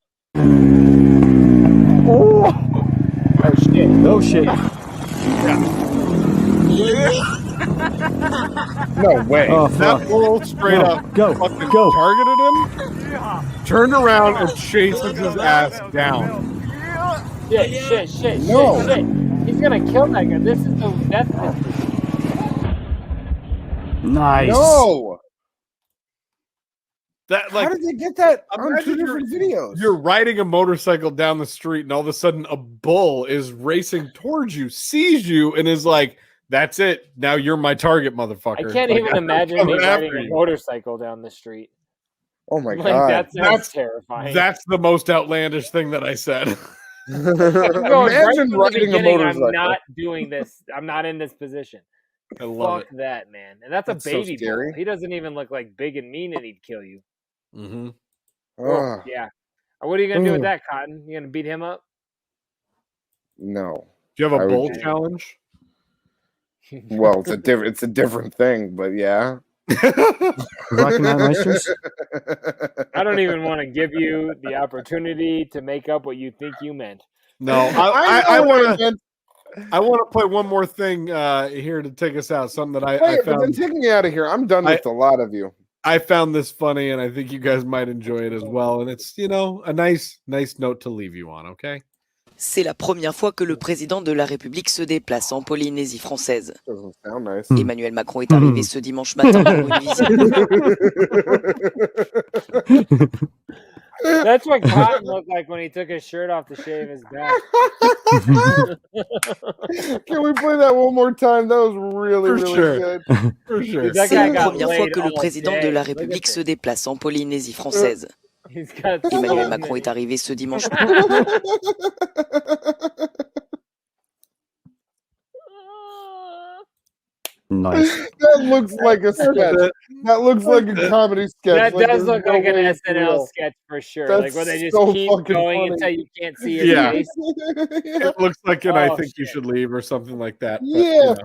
S11: Oh shit!
S14: Oh shit!
S13: No way!
S14: Oh,
S12: that bull straight up
S14: go
S12: targeted him, turned around and chases his ass down.
S11: Shit!
S13: No.
S11: Shit! He's gonna kill that guy. This is the death.
S14: Nice.
S13: No.
S12: That
S13: How did they get that on two different videos?
S12: You're riding a motorcycle down the street, and all of a sudden, a bull is racing towards you, sees you, and is like, "That's it. Now you're my target, motherfucker."
S11: I can't even imagine me riding a motorcycle down the street.
S13: Oh my god,
S11: that's terrifying.
S12: That's the most outlandish thing that I said.
S13: Imagine riding a motorcycle.
S11: I'm not doing this. I'm not in this position.
S12: I love
S11: Fuck that, man. And that's a baby bull. He doesn't even look like big and mean, and he'd kill you.
S12: Mm-hmm.
S11: Oh, yeah. What are you gonna do with that, Cotton? You gonna beat him up?
S13: No.
S12: Do you have a bull challenge?
S13: Well, it's a different thing, but yeah.
S14: Rocky Mountain Oysters?
S11: I don't even want to give you the opportunity to make up what you think you meant.
S12: No, I want to play one more thing here to take us out. Something that I
S13: but
S12: found.
S13: then take me out of here. I'm done with a lot of you.
S12: I found this funny, and I think you guys might enjoy it as well. And it's, a nice note to leave you on. Okay.
S20: C'est la première fois que le président de la République se déplace en Polynésie française.
S13: Nice.
S20: Emmanuel Macron est arrivé ce dimanche matin pour une visite.
S11: That's what Cotton looked like when he took his shirt off to shave his back.
S13: Can we play that one more time? That was really
S12: sure.
S13: good.
S12: For sure.
S20: C'est la première fois que le président de la République se déplace en Polynésie française. Emmanuel Macron est arrivé ce dimanche.
S14: Nice.
S13: That looks like a sketch. That looks like a comedy sketch.
S11: That does look like an SNL sketch for sure.
S13: That's
S11: like where they just
S13: so
S11: keep
S13: fucking
S11: going
S13: funny.
S11: until you can't see his face.
S12: It looks like an I think you
S11: shit.
S12: should leave or something like that. But,
S13: Yeah.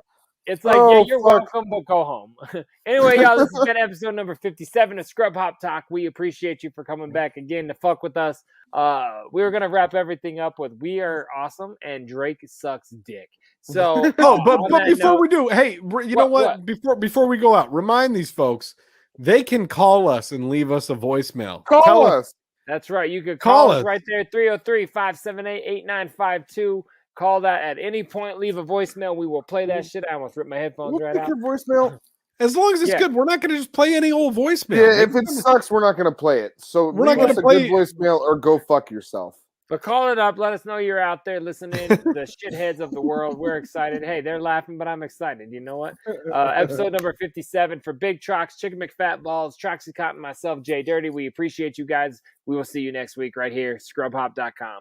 S11: It's like, yeah, you're welcome, but go home. Anyway, y'all, this has been episode number 57 of Scrub Hop Talk. We appreciate you for coming back again to fuck with us. We were going to wrap everything up with We Are Awesome and Drake Sucks Dick. So,
S12: but before we do, hey, you know what? Before we go out, remind these folks, they can call us and leave us a voicemail.
S13: Call us.
S11: That's right. You could call us right there, 303-578-8952. Call that at any point. Leave a voicemail. We will play that shit. I almost ripped my headphones right out.
S13: Your voicemail.
S12: As long as it's good, we're not going to just play any old voicemail.
S13: Yeah, if it sucks, we're not going to play it. So
S12: we're not going to
S13: play a good voicemail or go fuck yourself.
S11: But call it up. Let us know you're out there listening. The shitheads of the world. We're excited. Hey, they're laughing, but I'm excited. You know what? Episode number 57 for Big Trox, Chicken McFatballs, Troxy Cotton, myself, JDirty. We appreciate you guys. We will see you next week right here, scrubhop.com.